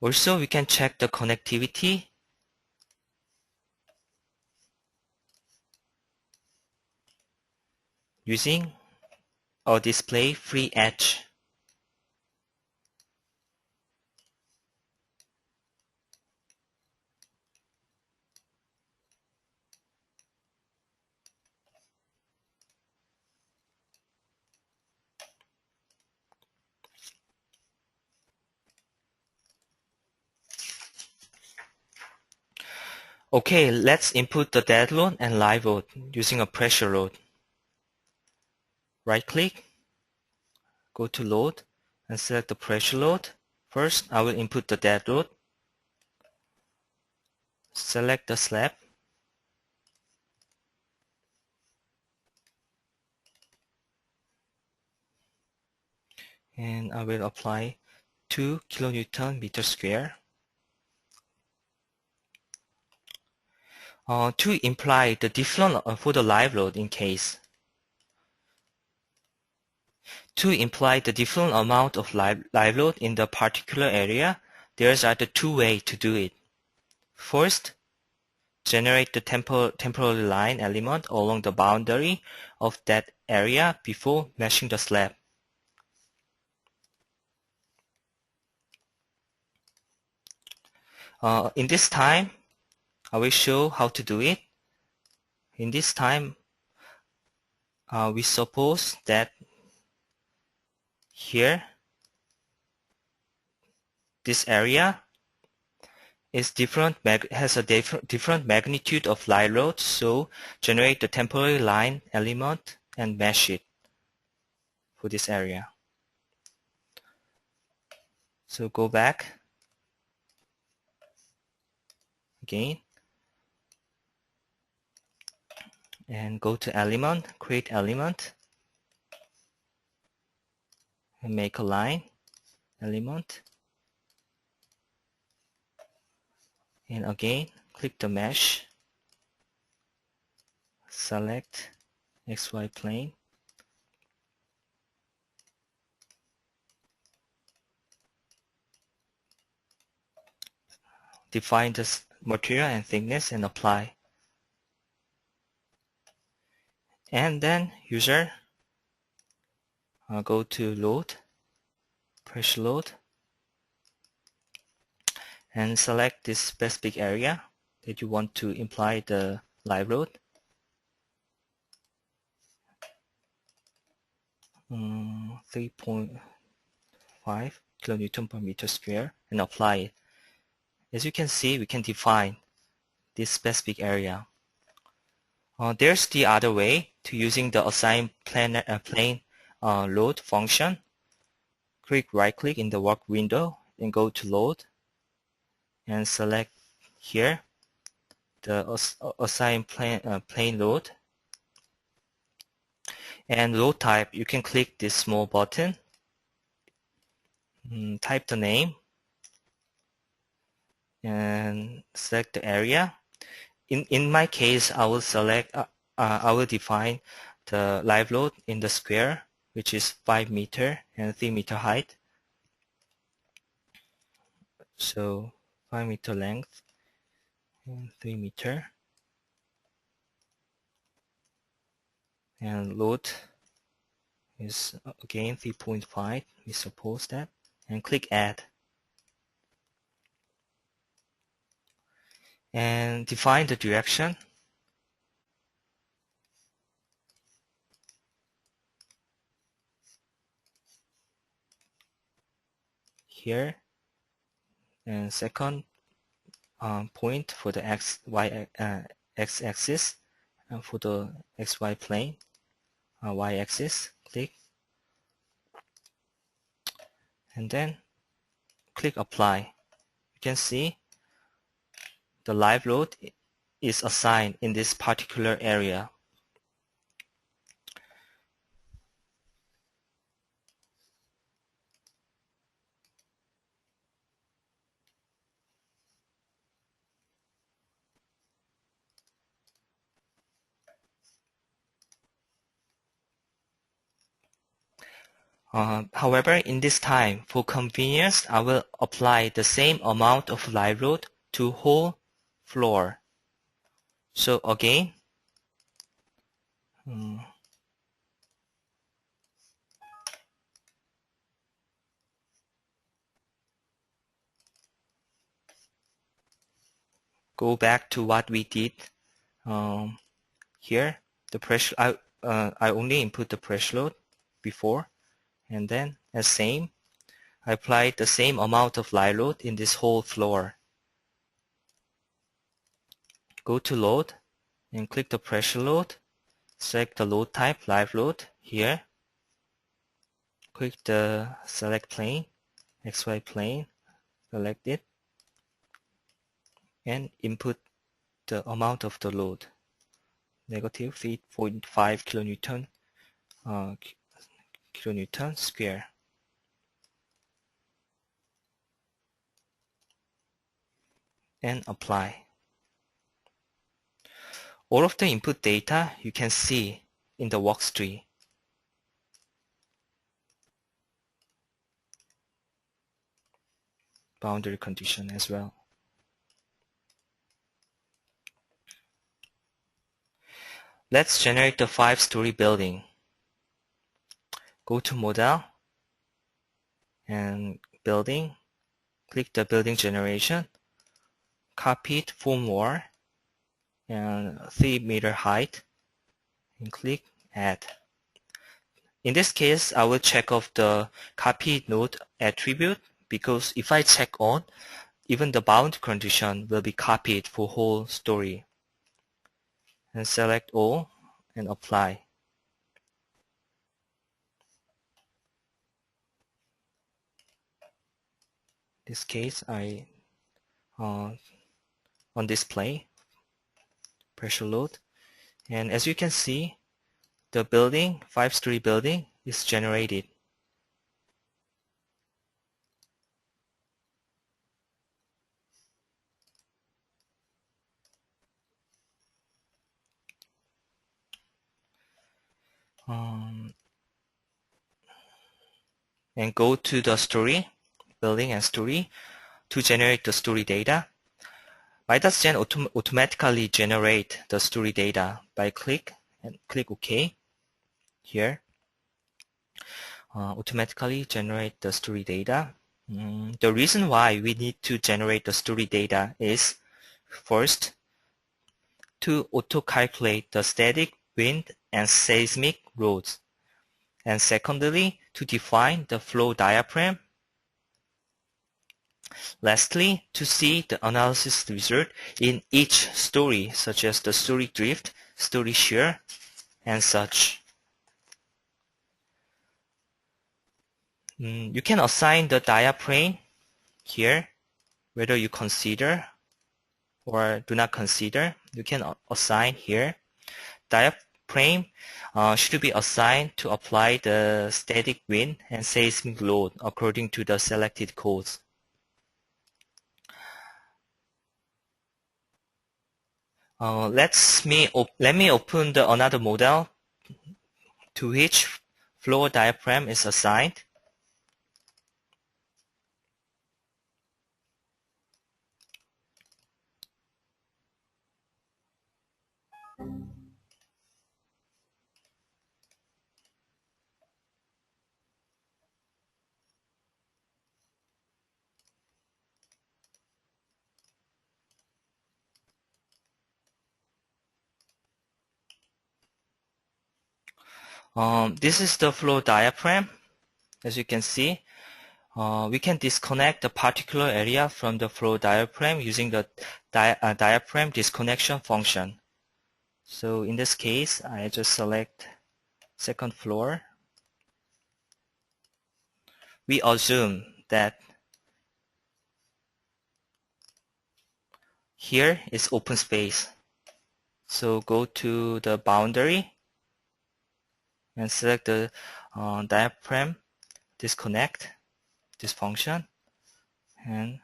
S1: Also, we can check the connectivity using a display free edge. Okay, let's input the dead load and live load using a pressure load. Right click, go to load and select the pressure load. First, I will input the dead load. Select the slab. And I will apply 2 kilonewton meter square. To imply the different for the live load in case. To imply the different amount of live load in the particular area, there's either two ways to do it. First, generate the temporary line element along the boundary of that area before meshing the slab. In this time, I will show how to do it. In this time, we suppose that here, this area is has a different magnitude of live load, so generate the temporary line element and mesh it for this area. So go back again and go to element, create element, and make a line element. And again, click the mesh, select XY plane, define the material and thickness and apply. And then user, go to load, pressure load, and select this specific area that you want to imply the live load. 3.5 kilonewton per meter square and apply it. As you can see, we can define this specific area. There's the other way to using the assign plane load function. Right click in the work window and go to load and select here the assign plane load. And load type, you can click this small button, type the name, and select the area. In my case, I will select, I will define the live load in the square, which is 5 meter and 3 meter height. So 5 meter length and 3 meter. And load is again 3.5, we suppose that, and click add. And define the direction. Here, and second point for the x-axis, and for the xy plane, y-axis, click, and then click apply. You can see the live load is assigned in this particular area. However, in this time, for convenience, I will apply the same amount of live load to whole floor. So again, go back to what we did here. The pressure, I only input the pressure load before, and then as same, I applied the same amount of live load in this whole floor. Go to load and click the pressure load. Select the load type, live load here. Click the select plane, XY plane, select it, and input the amount of the load, negative 3.5 kilonewton, kilonewton square, and apply. All of the input data you can see in the worktree. Boundary condition as well. Let's generate the 5-story building. Go to Model and Building. Click the building generation. Copy it, form wall, and 3-meter height, and click Add. In this case, I will check off the copy node attribute, because if I check on, even the bound condition will be copied for whole story. And select all and apply. In this case, I on display pressure load, and as you can see, the building, 5-story building, is generated. And go to the story, building and story, to generate the story data. Midas Gen automatically generate the story data by click OK here. Automatically generate the story data. The reason why we need to generate the story data is, first, to auto-calculate the static, wind, and seismic loads, and secondly, to define the flow diaphragm. Lastly, to see the analysis result in each story, such as the story drift, story shear, and such. You can assign the diaphragm here, whether you consider or do not consider. You can assign here. Diaphragm should be assigned to apply the static wind and seismic load according to the selected codes. Let me open another model to which floor diaphragm is assigned. This is the flow diaphragm. As you can see, we can disconnect the particular area from the flow diaphragm using the diaphragm disconnection function. So in this case, I just select second floor. We assume that here is open space. So go to the boundary and select the diaphragm disconnect, this function, and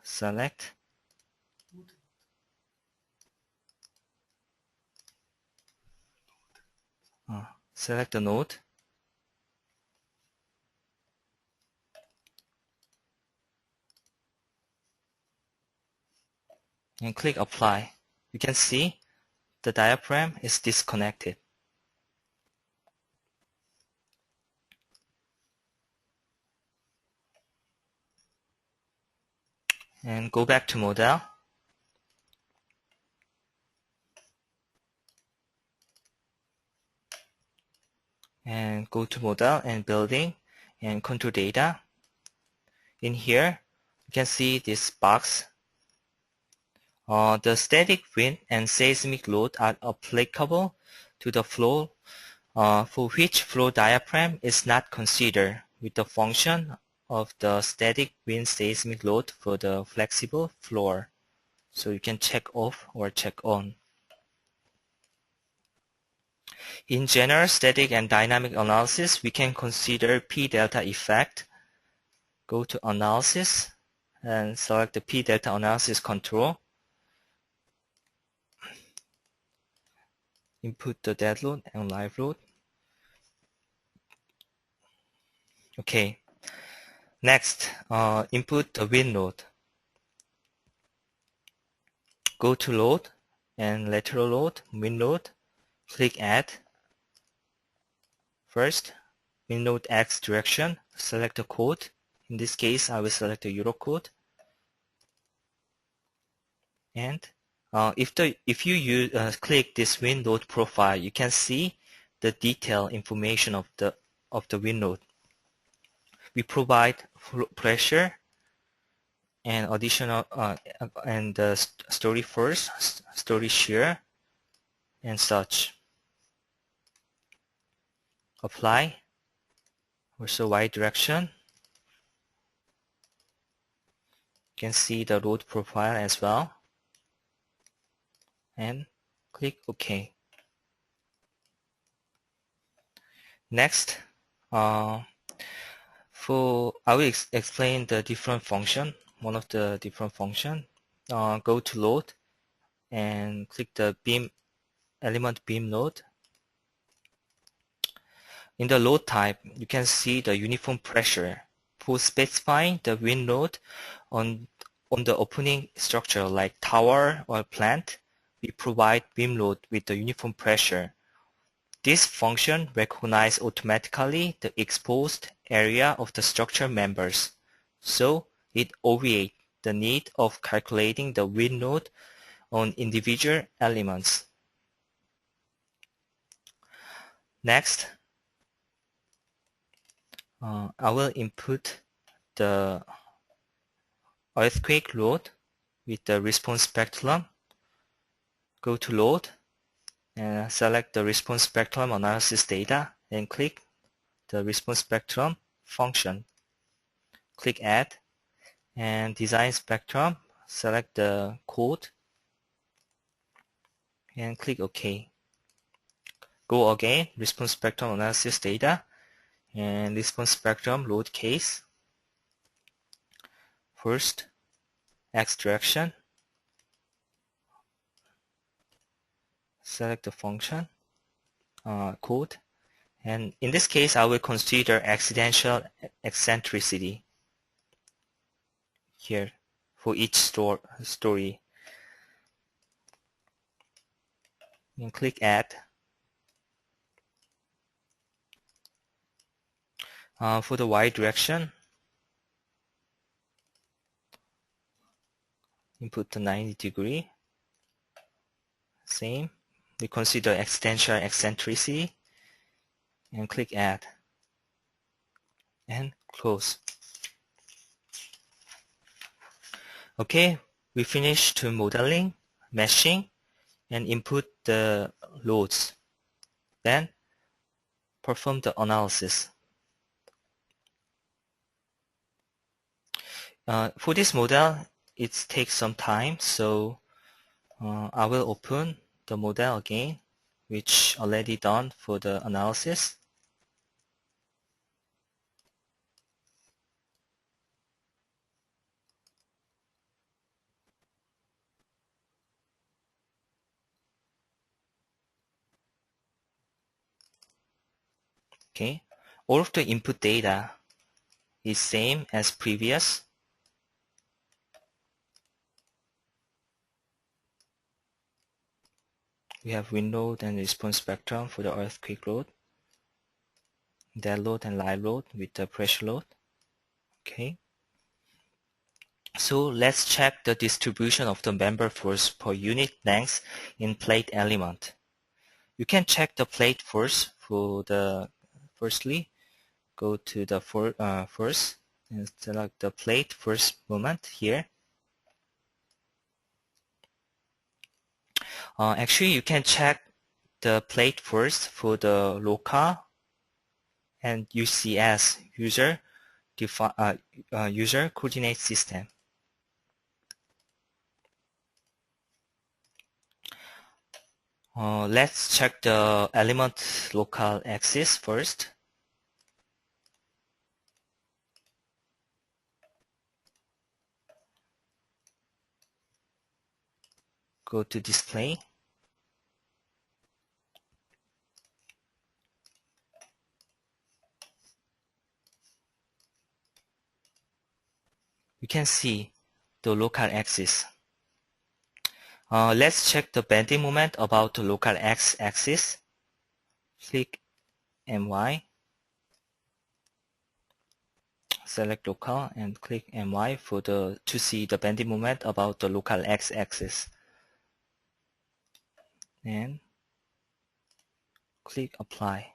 S1: select select the node, and click apply. You can see the diaphragm is disconnected. And go back to model. And go to model and building and control data. In here, you can see this box The static wind and seismic load are applicable to the flow for which flow diaphragm is not considered with the function of the static wind seismic load for the flexible floor. So you can check off or check on. In general static and dynamic analysis, we can consider P delta effect. Go to analysis and select the P delta analysis control. Input the dead load and live load. Okay. Next, input the wind load. Go to load and lateral load, wind load. Click add. First, wind load X direction. Select the code. In this case, I will select the Euro code. And if you click this wind load profile, you can see the detailed information of the wind load. We provide pressure and additional and story force, story shear, and such. Apply. Also Y direction. You can see the load profile as well. And click OK. Next, I will explain the different function. One of the different function. Go to load and click the beam element beam load. In the load type, you can see the uniform pressure. For specifying the wind load on the opening structure like tower or plant, we provide beam load with the uniform pressure. This function recognizes automatically the exposed area of the structure members, so it obviates the need of calculating the wind load on individual elements. Next, I will input the earthquake load with the response spectrum. Go to load and select the response spectrum analysis data and click the response spectrum function. Click add and design spectrum. Select the code and click OK. Go again, response spectrum analysis data and response spectrum load case. First, X direction. Select the function code, and in this case I will consider accidental eccentricity here for each story. And click add. For the Y direction, input the 90 degree. Same. We consider accidental eccentricity and click add and close. Okay, we finished to modeling, meshing, and input the loads. Then perform the analysis. For this model, it takes some time, so I will open the model again, which already done for the analysis. Okay, all of the input data is same as previous. We have wind load and response spectrum for the earthquake load, dead load and live load with the pressure load. Okay. So let's check the distribution of the member force per unit length in plate element. You can check the plate force for the firstly. Go to the force and select the plate force moment here. Actually, you can check the plate first for the local and UCS user coordinate system. Let's check the element local axis first. Go to display. You can see the local axis. Let's check the bending moment about the local x-axis. Click MY, select local and click MY to see the bending moment about the local x-axis. And click apply.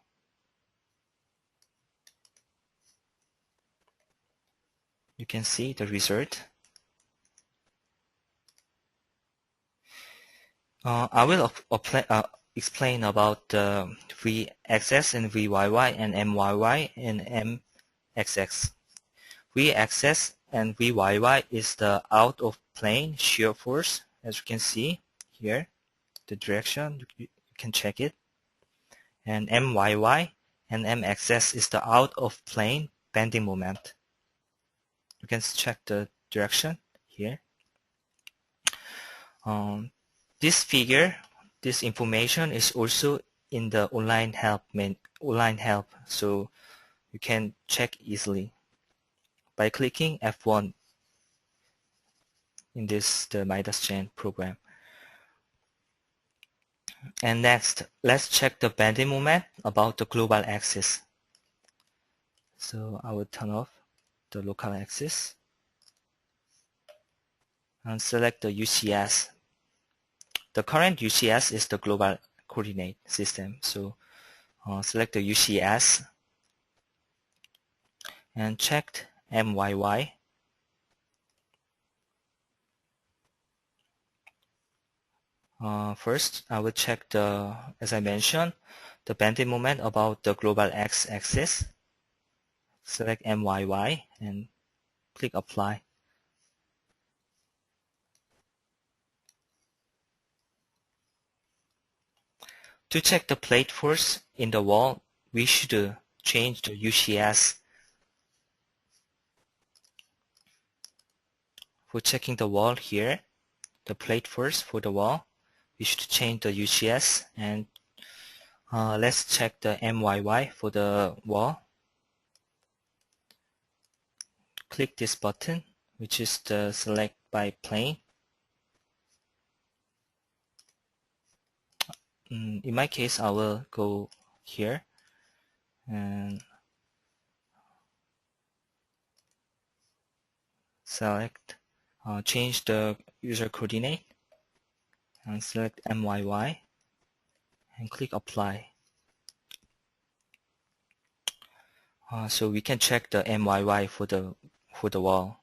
S1: You can see the result. I will explain about the v-axis and vyy and myy and mxx. V-axis and vyy is the out of plane shear force, as you can see here, the direction, you can check it. And myy and mxx is the out of plane bending moment. You can check the direction here. This figure, this information is also in the online help, so you can check easily by clicking F1 in the Midas Gen program. And next, let's check the bending moment about the global axis. So I will turn off the local axis and select the UCS. The current UCS is the global coordinate system. So select the UCS and check MYY. First, I will check as I mentioned, the bending moment about the global x-axis. Select MYY and click apply. To check the plate force in the wall, we should change the UCS. For checking the wall here, the plate force for the wall, we should change the UCS, and let's check the MYY for the wall. Click this button, which is the select by plane. In my case, I will go here and select, change the user coordinate and select MYY and click apply. So we can check the MYY for the wall.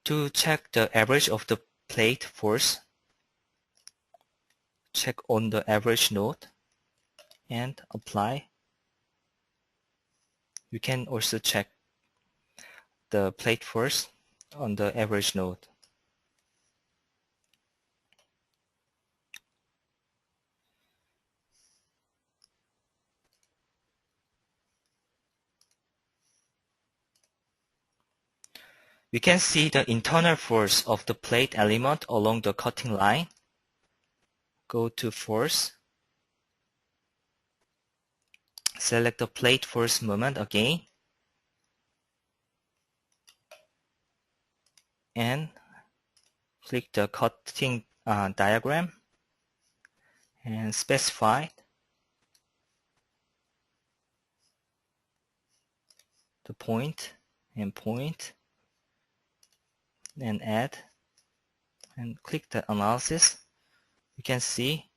S1: To check the average of the plate force, check on the average node and apply. You can also check the plate force on the average node. We can see the internal force of the plate element along the cutting line. Go to force. Select the plate force moment again. And click the cutting diagram and specify the point and add and click the analysis. You can see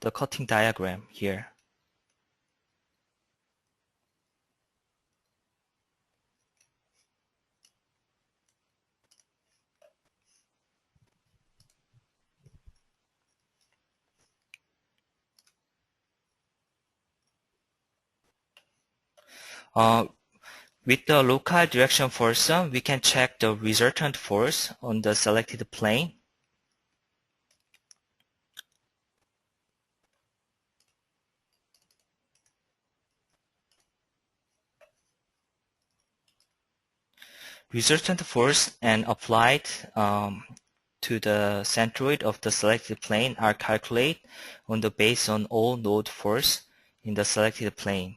S1: the cutting diagram here. Uh, with the local direction force, we can check the resultant force on the selected plane. Resultant force and applied to the centroid of the selected plane are calculated on the based on all node force in the selected plane.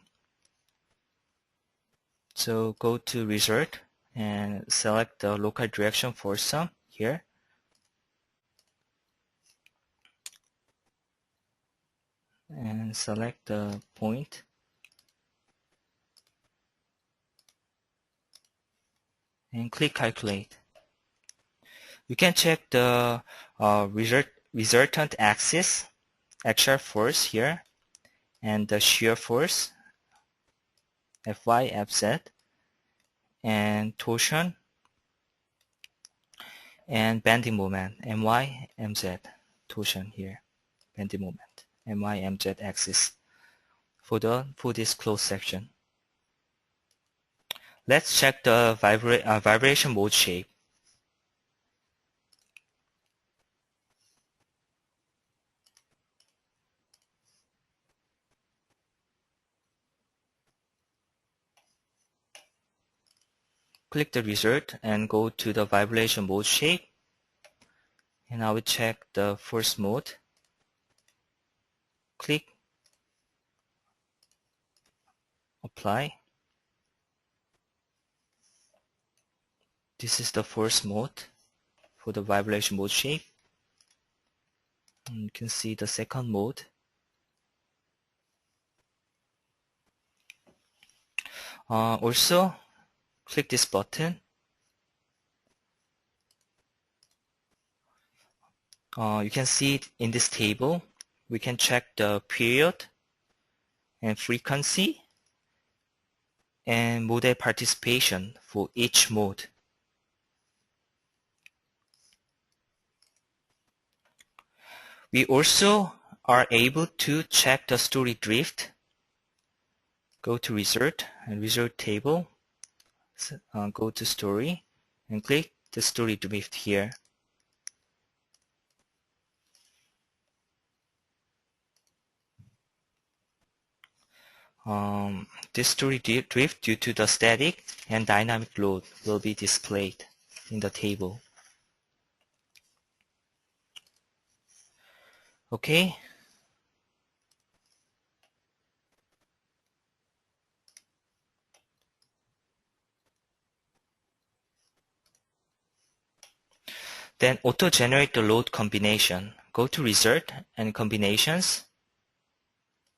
S1: So go to result and select the local direction force sum here. And select the point. And click calculate. You can check the resultant axis, axial force here, and the shear force, Fy, Fz, and torsion, and bending moment, My, Mz, torsion here, bending moment, My, Mz axis for this closed section. Let's check the vibration mode shape. Click the result and go to the vibration mode shape. And I will check the first mode. Click apply. This is the first mode for the vibration mode shape. And you can see the second mode. Also, click this button. You can see it in this table. We can check the period and frequency and model participation for each mode. We also are able to check the story drift. Go to result and result table. Go to story and click the story drift here. This story drift due to the static and dynamic load will be displayed in the table. Okay. Then auto-generate the load combination. Go to result and combinations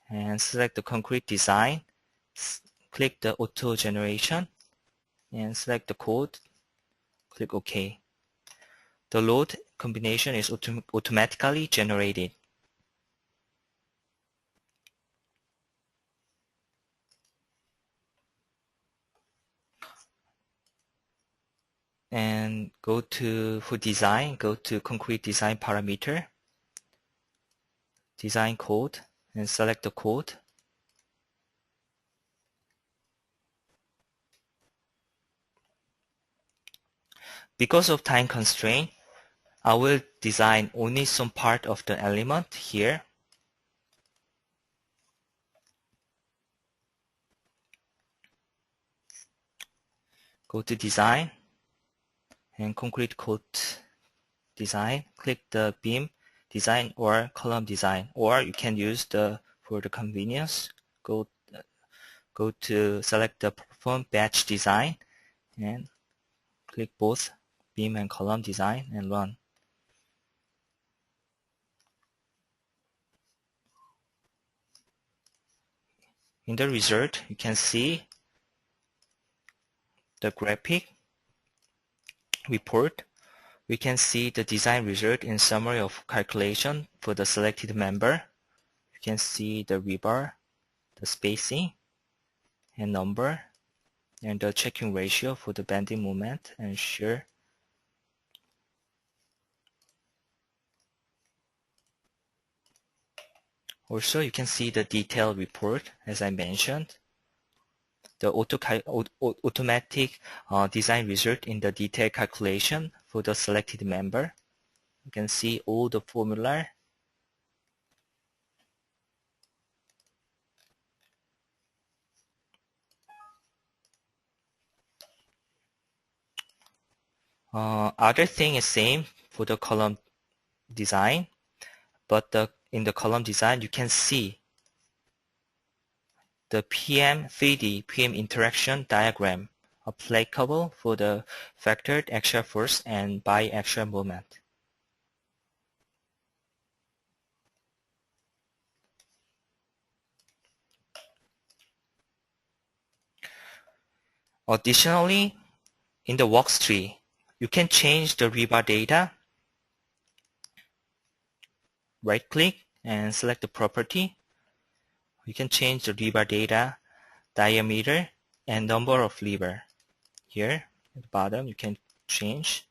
S1: and select the concrete design. Click the auto generation and select the code. Click OK. The load combination is automatically generated. And for design, go to concrete design parameter, design code, and select the code. Because of time constraint, I will design only some part of the element here. Go to design and concrete code design. Click the beam design or column design, or you can use for the convenience. Go to select the perform batch design and click both beam and column design and run. In the result, you can see the graphic report. We can see the design result in summary of calculation for the selected member. You can see the rebar, the spacing, and number, and the checking ratio for the bending moment and shear. Also, you can see the detailed report as I mentioned. the automatic design result in the detailed calculation for the selected member. You can see all the formula. Other thing is same for the column design, but in the column design you can see the PM 3D PM interaction diagram applicable for the factored axial force and biaxial moment. Additionally, in the works tree, you can change the rebar data. Right-click and select the property. You can change the rebar data, diameter, and number of rebar. Here at the bottom, you can change.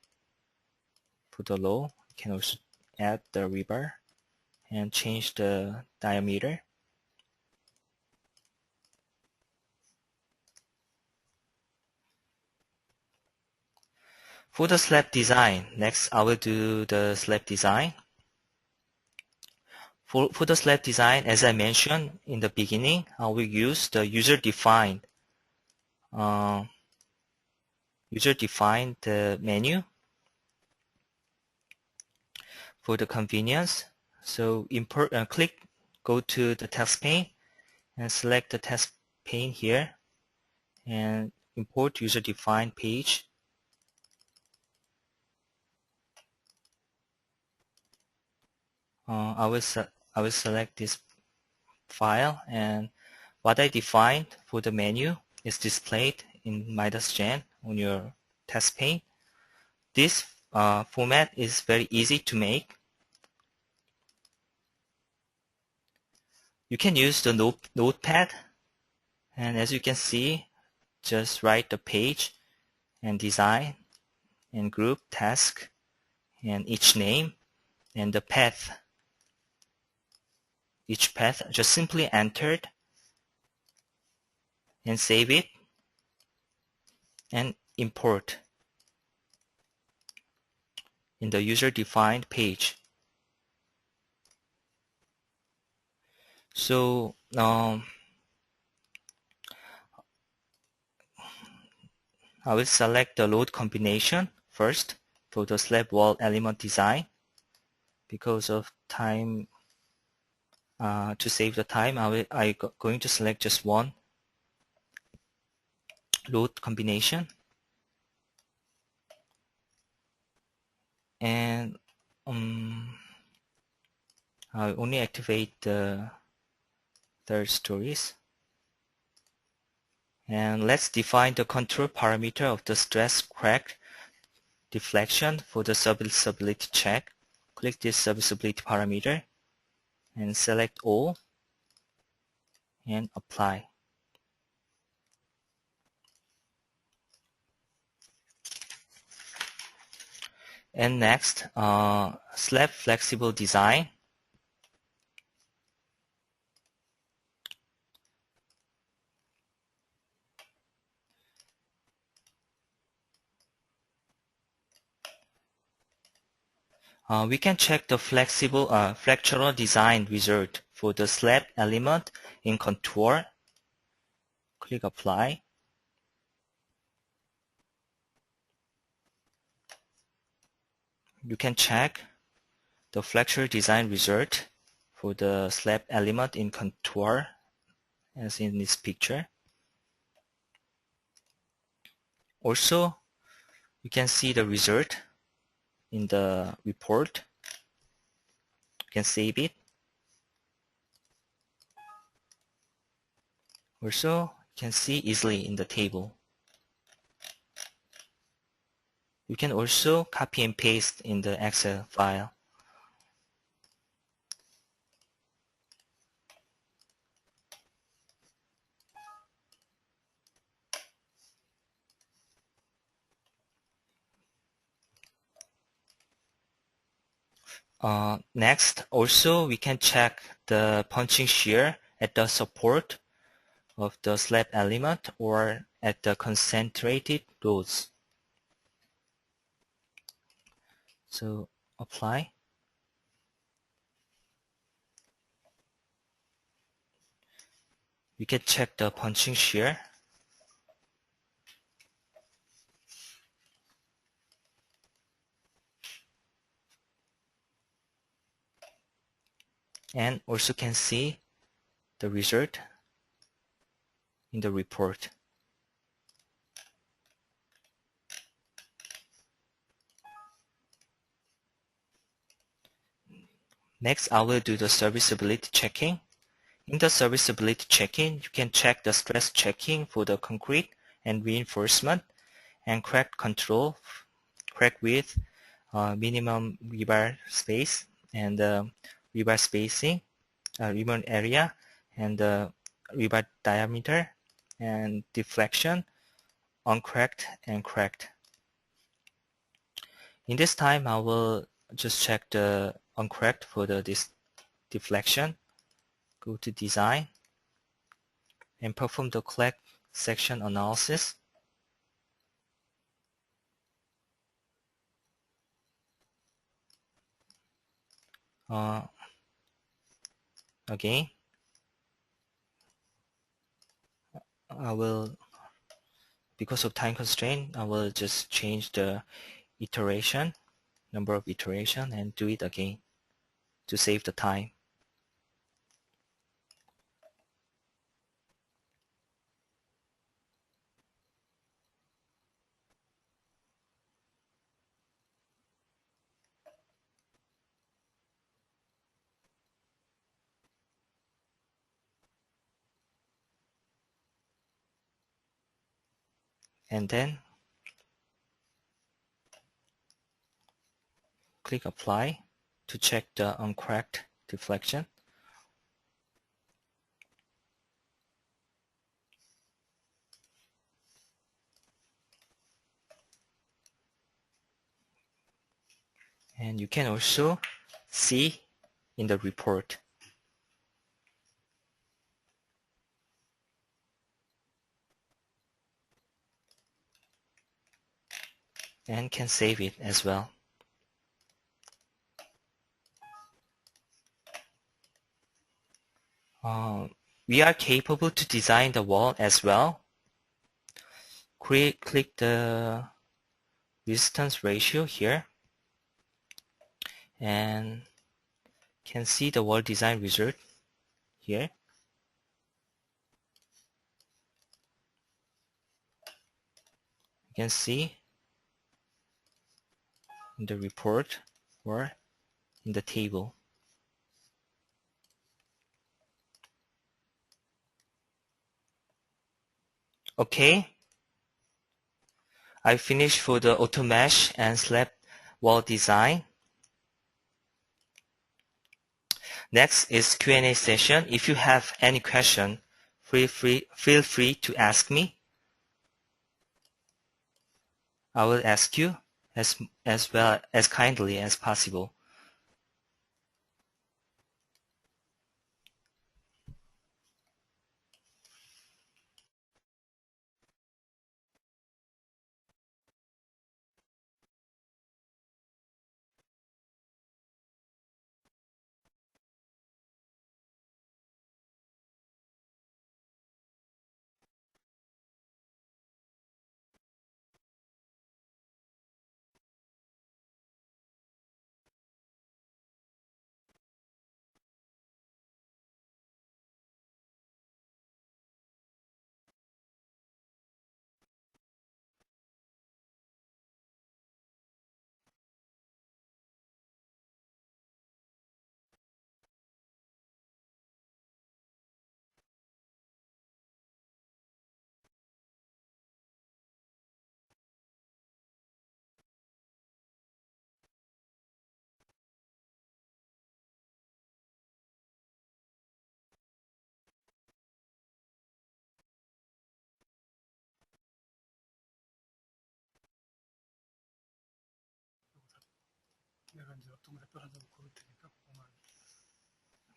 S1: For the low, you can also add the rebar and change the diameter. For the slab design, next I will do the slab design. For the slab design, as I mentioned in the beginning, I will use the user-defined menu for the convenience. So go to the text pane and select the text pane here and import user-defined page. I will select this file, and what I defined for the menu is displayed in Midas Gen on your test pane. This format is very easy to make. You can use the notepad, and as you can see, just write the page and design and group task and each name and the path. Each path just simply entered and save it and import in the user-defined page. So I will select the load combination first for the slab wall element design. Because of time, to save the time, I'm going to select just one load combination, and I'll only activate the third stories. And let's define the control parameter of the stress crack deflection for the serviceability check. Click this serviceability parameter and select all and apply. And next, slab flexible design. We can check the flexible flexural design result for the slab element in contour. Click apply. You can check the flexural design result for the slab element in contour as in this picture. Also, you can see the result in the report. You can save it. Also, you can see easily in the table. You can also copy and paste in the Excel file. Next, also we can check the punching shear at the support of the slab element or at the concentrated loads. So apply. You can check the punching shear. And also can see the result in the report. Next, I will do the serviceability checking. In the serviceability checking, you can check the stress checking for the concrete and reinforcement and crack control, crack width, minimum rebar space, and rebar spacing, rebar area, and rebar diameter, and deflection, uncracked and cracked. In this time, I will just check the uncracked for this deflection. Go to design and perform the crack section analysis. Again, I will, because of time constraint, I will just change the iteration, number of iteration, and do it again to save the time. And then click apply to check the uncracked deflection. And you can also see in the report. And can save it as well. We are capable to design the wall as well. Click the resistance ratio here and can see the wall design result here. You can see in the report or in the table. Okay, I finished for the auto mesh and slab wall design. Next is Q&A session. If you have any question, feel free to ask me. I will ask you as well as kindly as possible.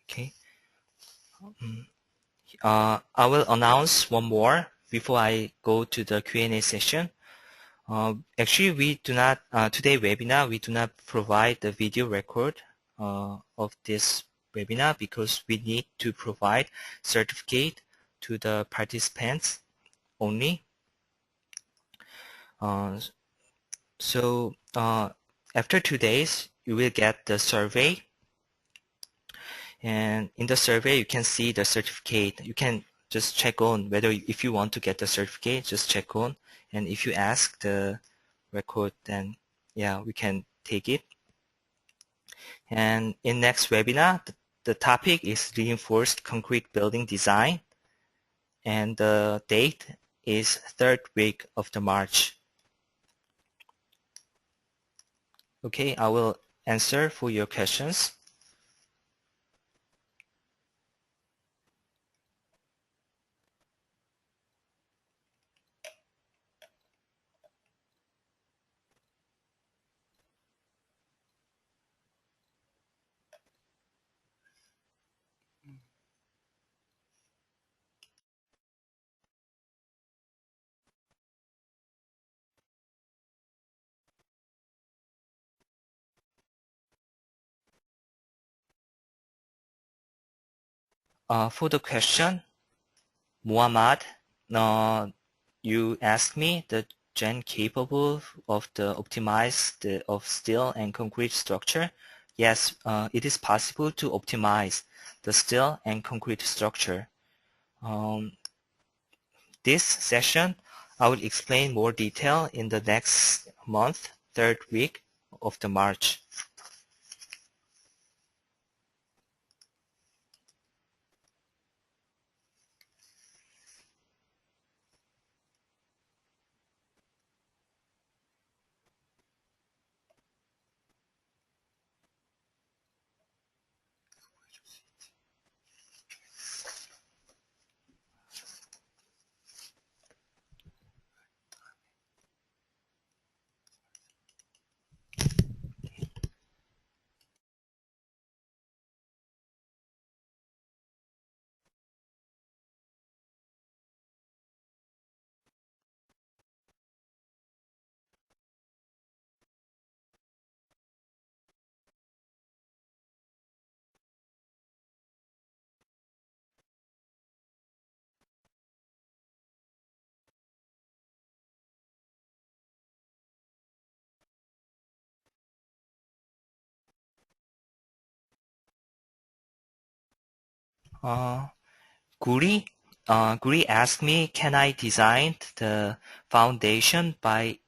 S1: Okay. I will announce one more before I go to the Q&A session. Actually, we do not, today webinar, we do not provide the video record of this webinar because we need to provide certificate to the participants only. So after 2 days, you will get the survey, and in the survey you can see the certificate. You can just check on whether if you want to get the certificate, just check on, and if you ask the record, then yeah, we can take it. And in next webinar, the topic is reinforced concrete building design, and the date is 3rd week of the March. Okay, I will answer for your questions. For the question, Muhammad, you asked me the gen capable of the optimize of steel and concrete structure. Yes, it is possible to optimize the steel and concrete structure. This session, I will explain more detail in the next month, 3rd week of the March. Guri, Guri asked me, can I design the foundation by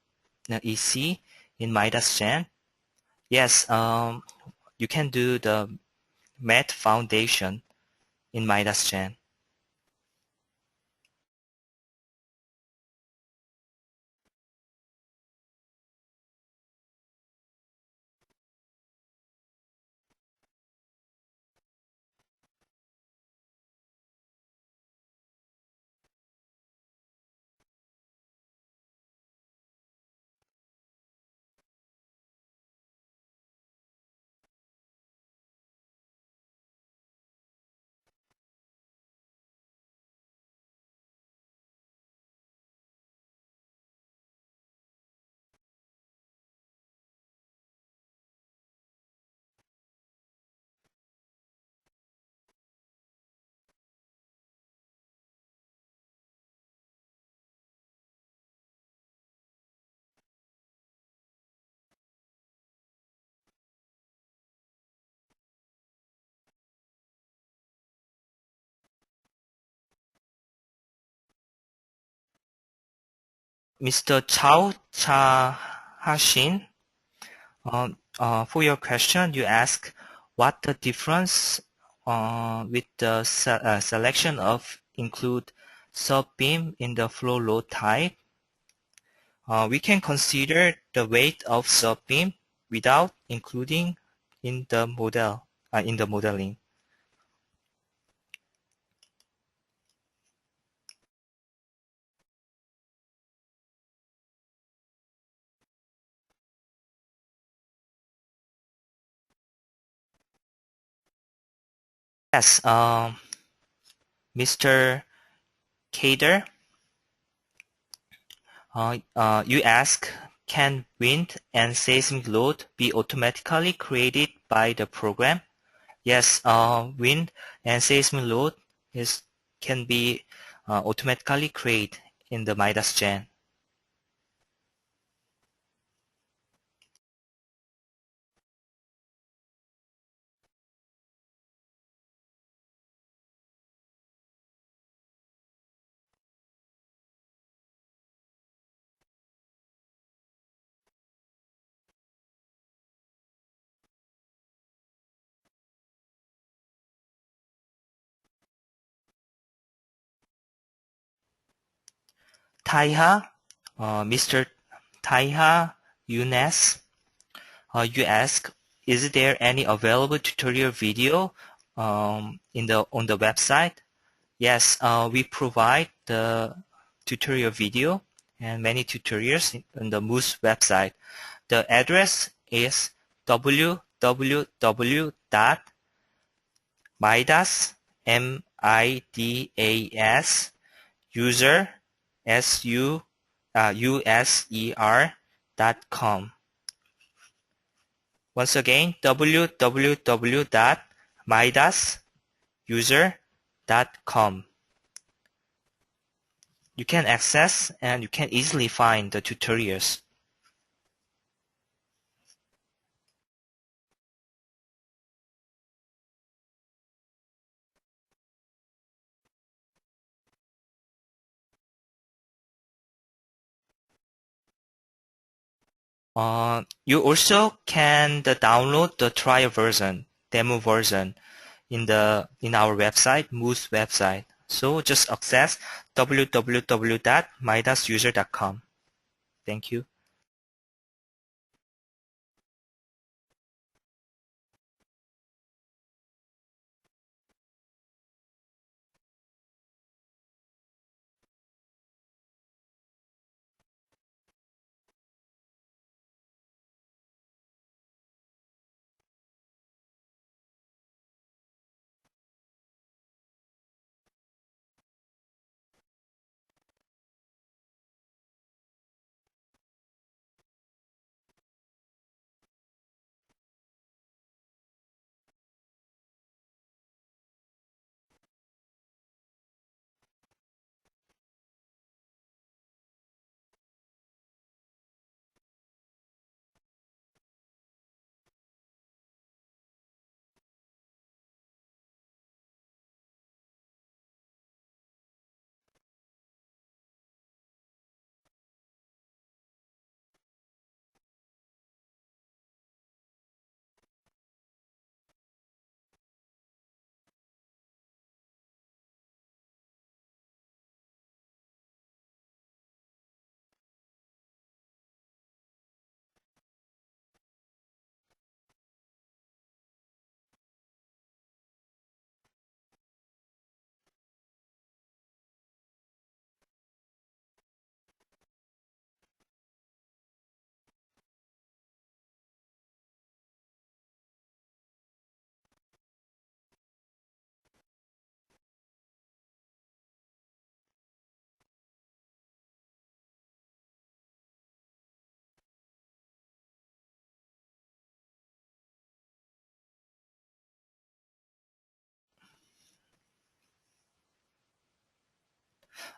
S1: EC in Midas Gen? Yes, you can do the matte foundation in Midas Gen. Mr. Chao Cha Hashin, for your question, you ask what the difference with the selection of include sub-beam in the flow load type. We can consider the weight of sub-beam without including in the modeling. Yes, Mr. Kader, you ask, can wind and seismic load be automatically created by the program? Yes, wind and seismic load can be automatically created in the Midas Gen. Taiha, Mr. Taiha Younes, you ask, is there any available tutorial video on the website? Yes, we provide the tutorial video and many tutorials on the Moose website. The address is www.midas, M-I-D-A-S, user, user.com. Once again, www.midas.user.com. You can access and you can easily find the tutorials. You also can download the trial version, demo version in our website, Moose website. So just access www.midasuser.com. Thank you.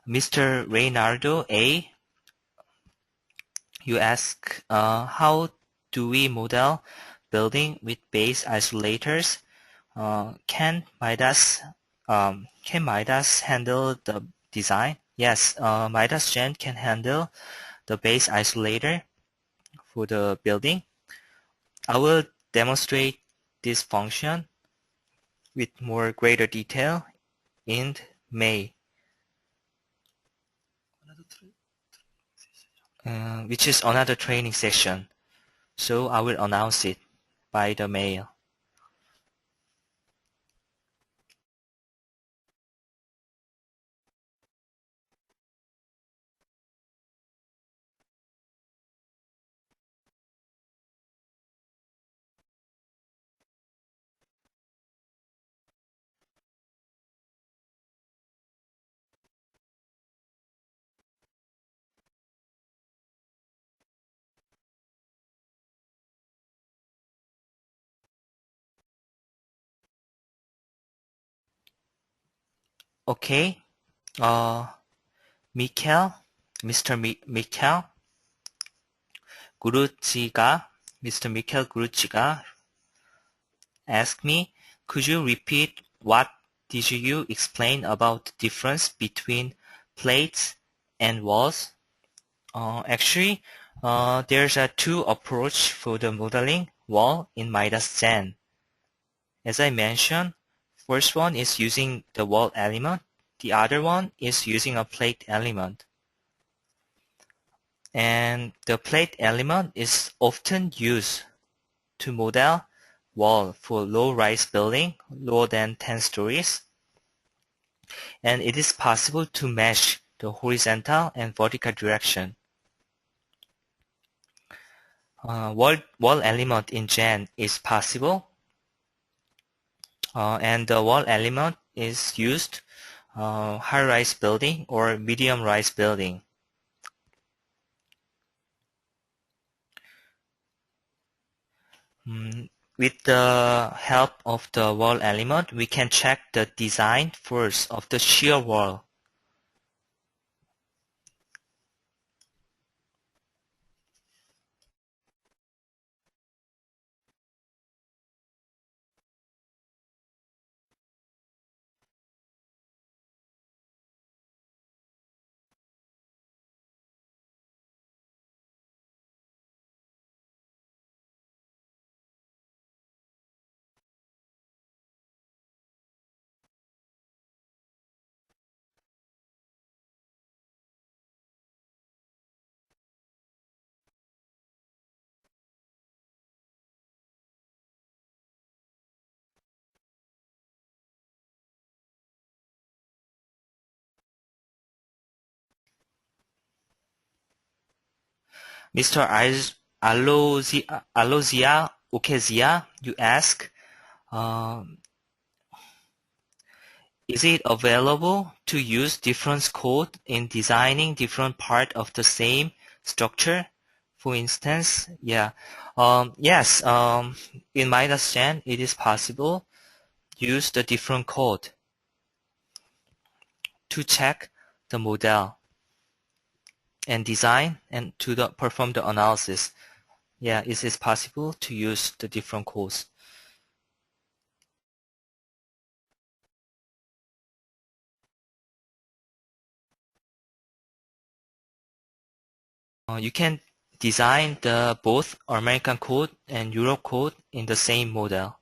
S1: Mr. Reynaldo A., you ask, how do we model building with base isolators? Can Midas handle the design? Yes, Midas Gen can handle the base isolator for the building. I will demonstrate this function with more greater detail in May, which is another training session. So I will announce it by the mail. Okay. 미켈, 미켈 구루치가, Mr. 미켈 구루치가 asked me, could you repeat what did you explain about the difference between plates and walls? Actually, there's a two approach for the modeling wall in Midas Gen. As I mentioned, first one is using the wall element, the other one is using a plate element. And the plate element is often used to model wall for low-rise building, lower than 10 stories. And it is possible to mesh the horizontal and vertical direction. Wall element in Gen is possible, and the wall element is used high-rise building or medium-rise building. With the help of the wall element, we can check the design force of the shear wall. Mr. Alozia Okezia, you ask, is it available to use different code in designing different part of the same structure? For instance, yes, in Midas Gen, it is possible use the different code to check the model and design and to perform the analysis. Yeah, it is possible to use the different codes. You can design the both American code and Europe code in the same model.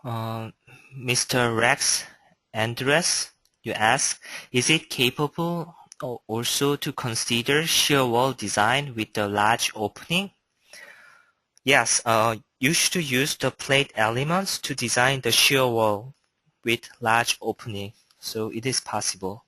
S1: Uh, Mr. Rex Andres, you ask, is it capable also to consider shear wall design with the large opening? Yes, you should use the plate elements to design the shear wall with large opening, so it is possible.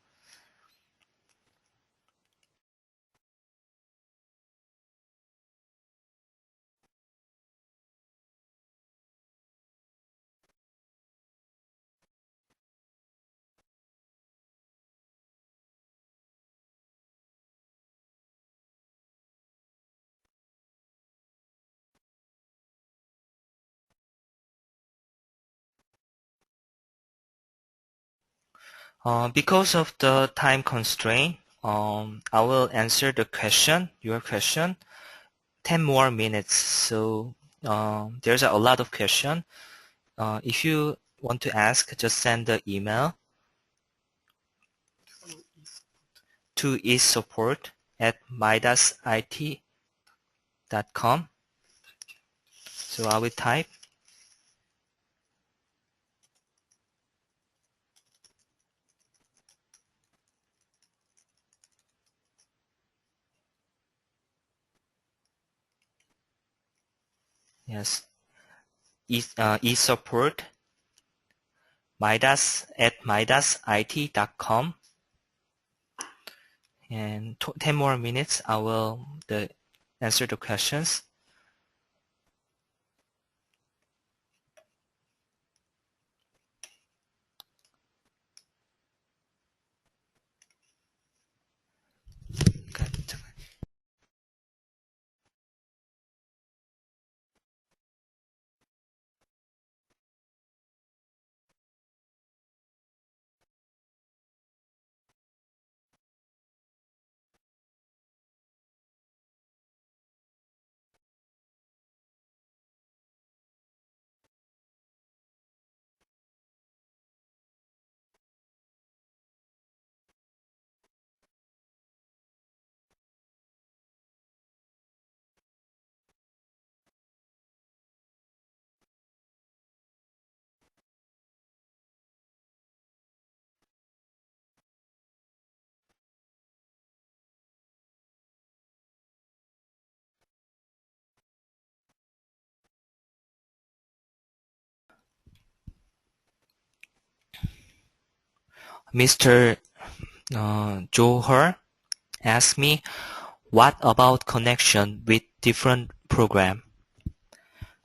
S1: Because of the time constraint, I will answer your question, 10 more minutes. So there's a lot of question. If you want to ask, just send the email to issupport@midasit.com. So I will type. Yes, issupport midasit.com, and 10 more minutes I will answer the questions. Mr. Johar asked me, what about connection with different program?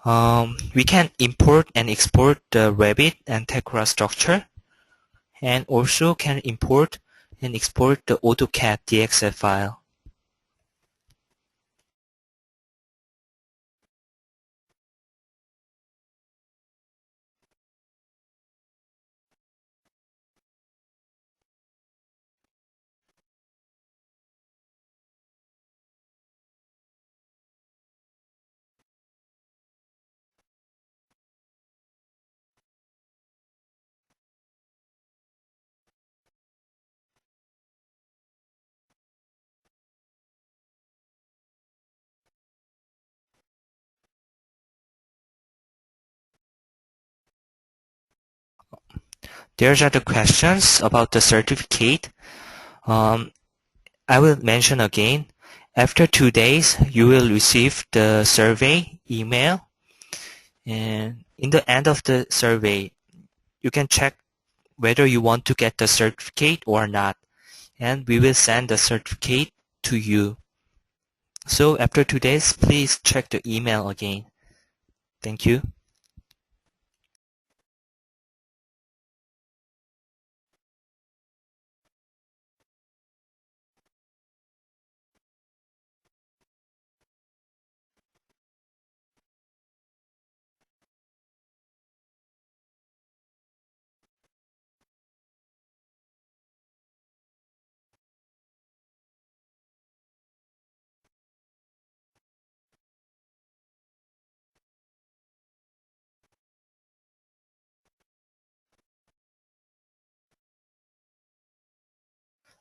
S1: We can import and export the Revit and Tekra structure, and also can import and export the AutoCAD DXF file. There's other questions about the certificate. I will mention again. After 2 days, you will receive the survey email, and in the end of the survey, you can check whether you want to get the certificate or not, and we will send the certificate to you. So after 2 days, please check the email again. Thank you.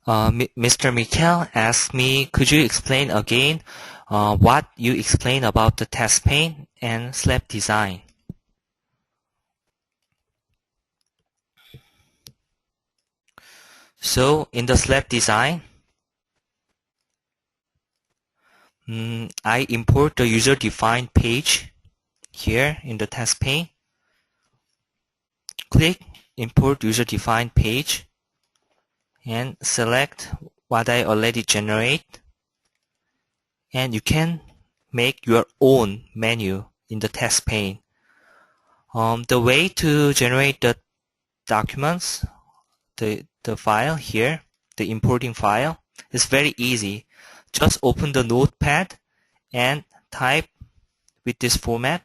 S1: Mr. Mikkel asked me, could you explain again what you explained about the test pane and slab design? So in the slab design, I import the user-defined page here in the test pane. Click Import User-Defined Page and select what I already generate, and you can make your own menu in the test pane. The way to generate the documents, the file here, the importing file, is very easy. Just open the notepad and type with this format,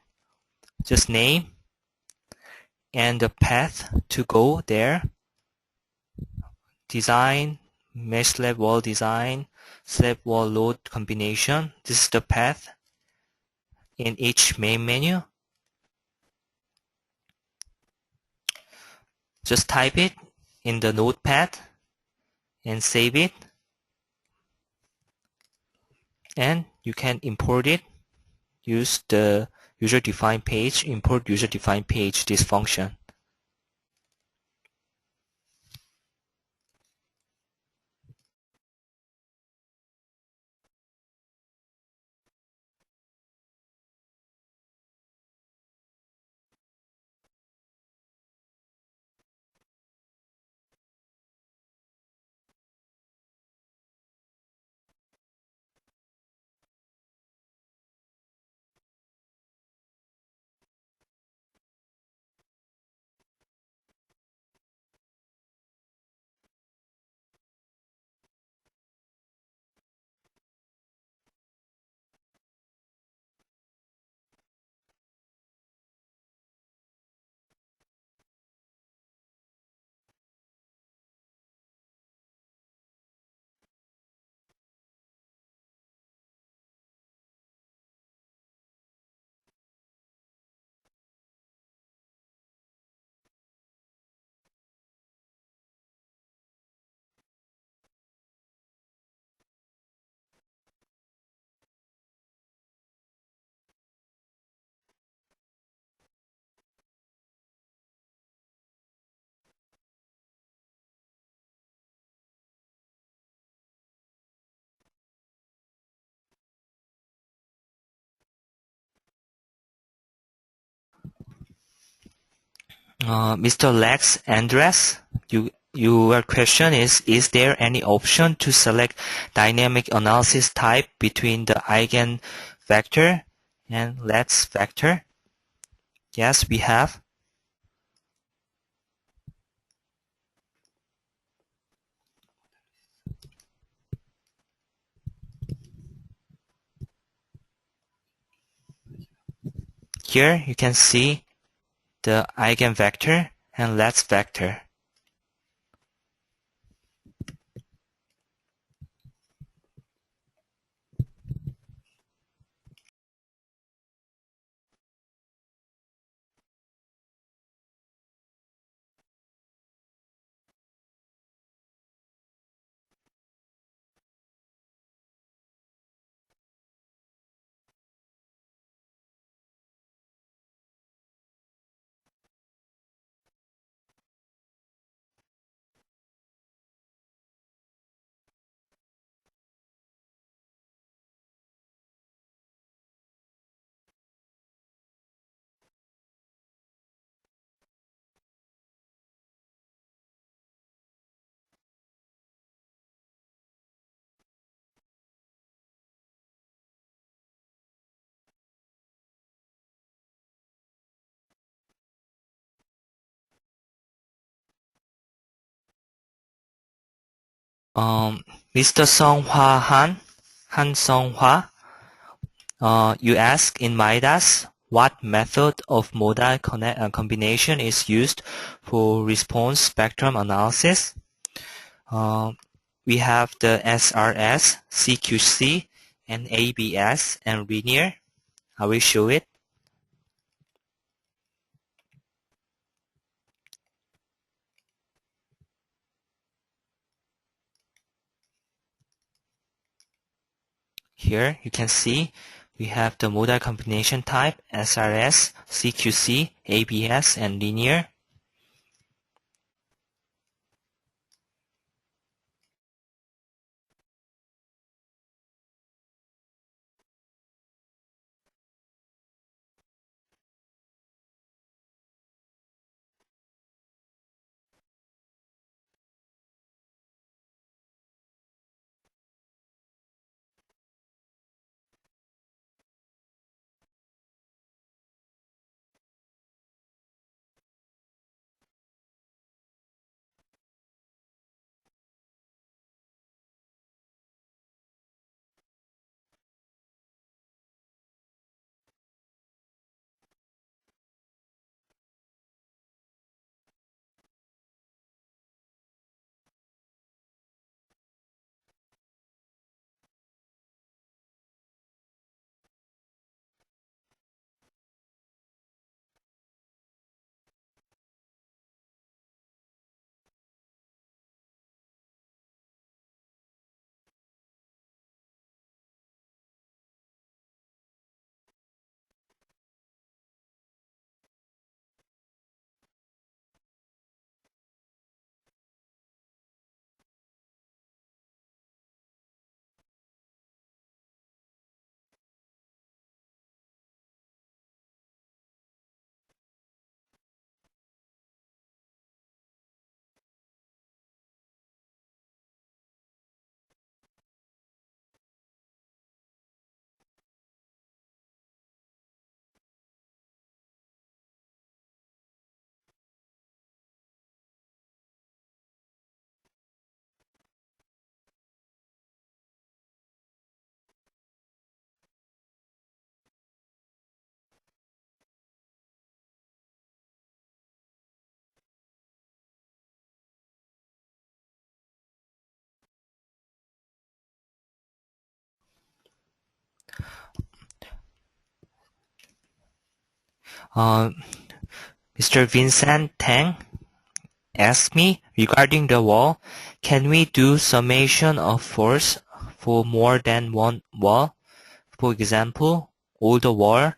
S1: just name and the path to go there. design, mesh slab wall design, slab wall load combination. This is the path in each main menu. Just type it in the notepad and save it, and you can import it. Use the user-defined page, import user-defined page, this function. Mr. Lex Andres, your question is there any option to select dynamic analysis type between the eigenvector and Lex vector? Yes, we have. Here you can see the eigenvector and Lex vector. Mr. Songhwa Han Songhwa, you ask in Midas what method of modal combination is used for response spectrum analysis. We have the SRS, CQC, and ABS, and linear. I will show it. Here you can see we have the modal combination type SRS, CQC, ABS, and linear. Uh, Mr. Vincent Tang asked me regarding the wall, can we do summation of force for more than one wall? For example, all the walls,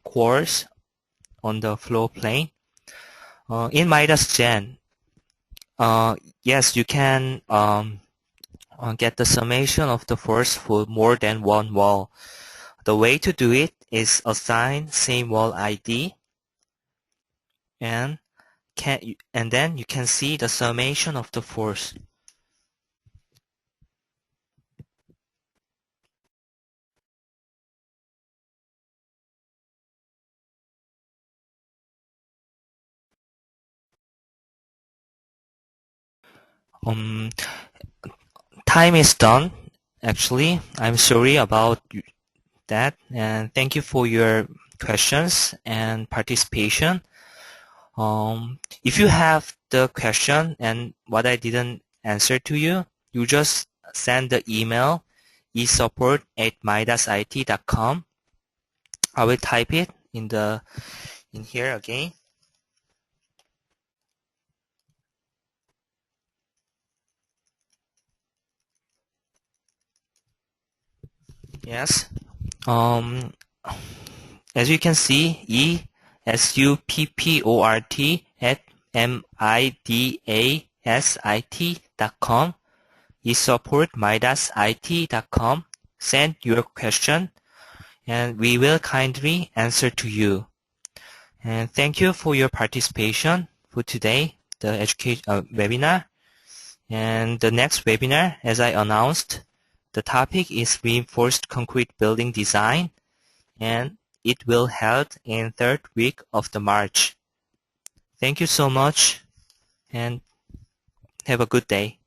S1: cores on the floor plane. In Midas Gen, yes, you can get the summation of the force for more than one wall. The way to do it is assign same wall ID and then you can see the summation of the force. Um, Time is done. Actually, I'm sorry about that, and thank you for your questions and participation. If you have the question and what I didn't answer to you, you just send the email esupport@midasit.com. I will type it in here again. Yes. Um, as you can see, esupport@midasit.com. esupport@midasit.com. Send your question and we will kindly answer to you. And thank you for your participation for today, the education webinar. And the next webinar, as I announced, the topic is reinforced concrete building design, and it will held in third week of the March. Thank you so much, and have a good day.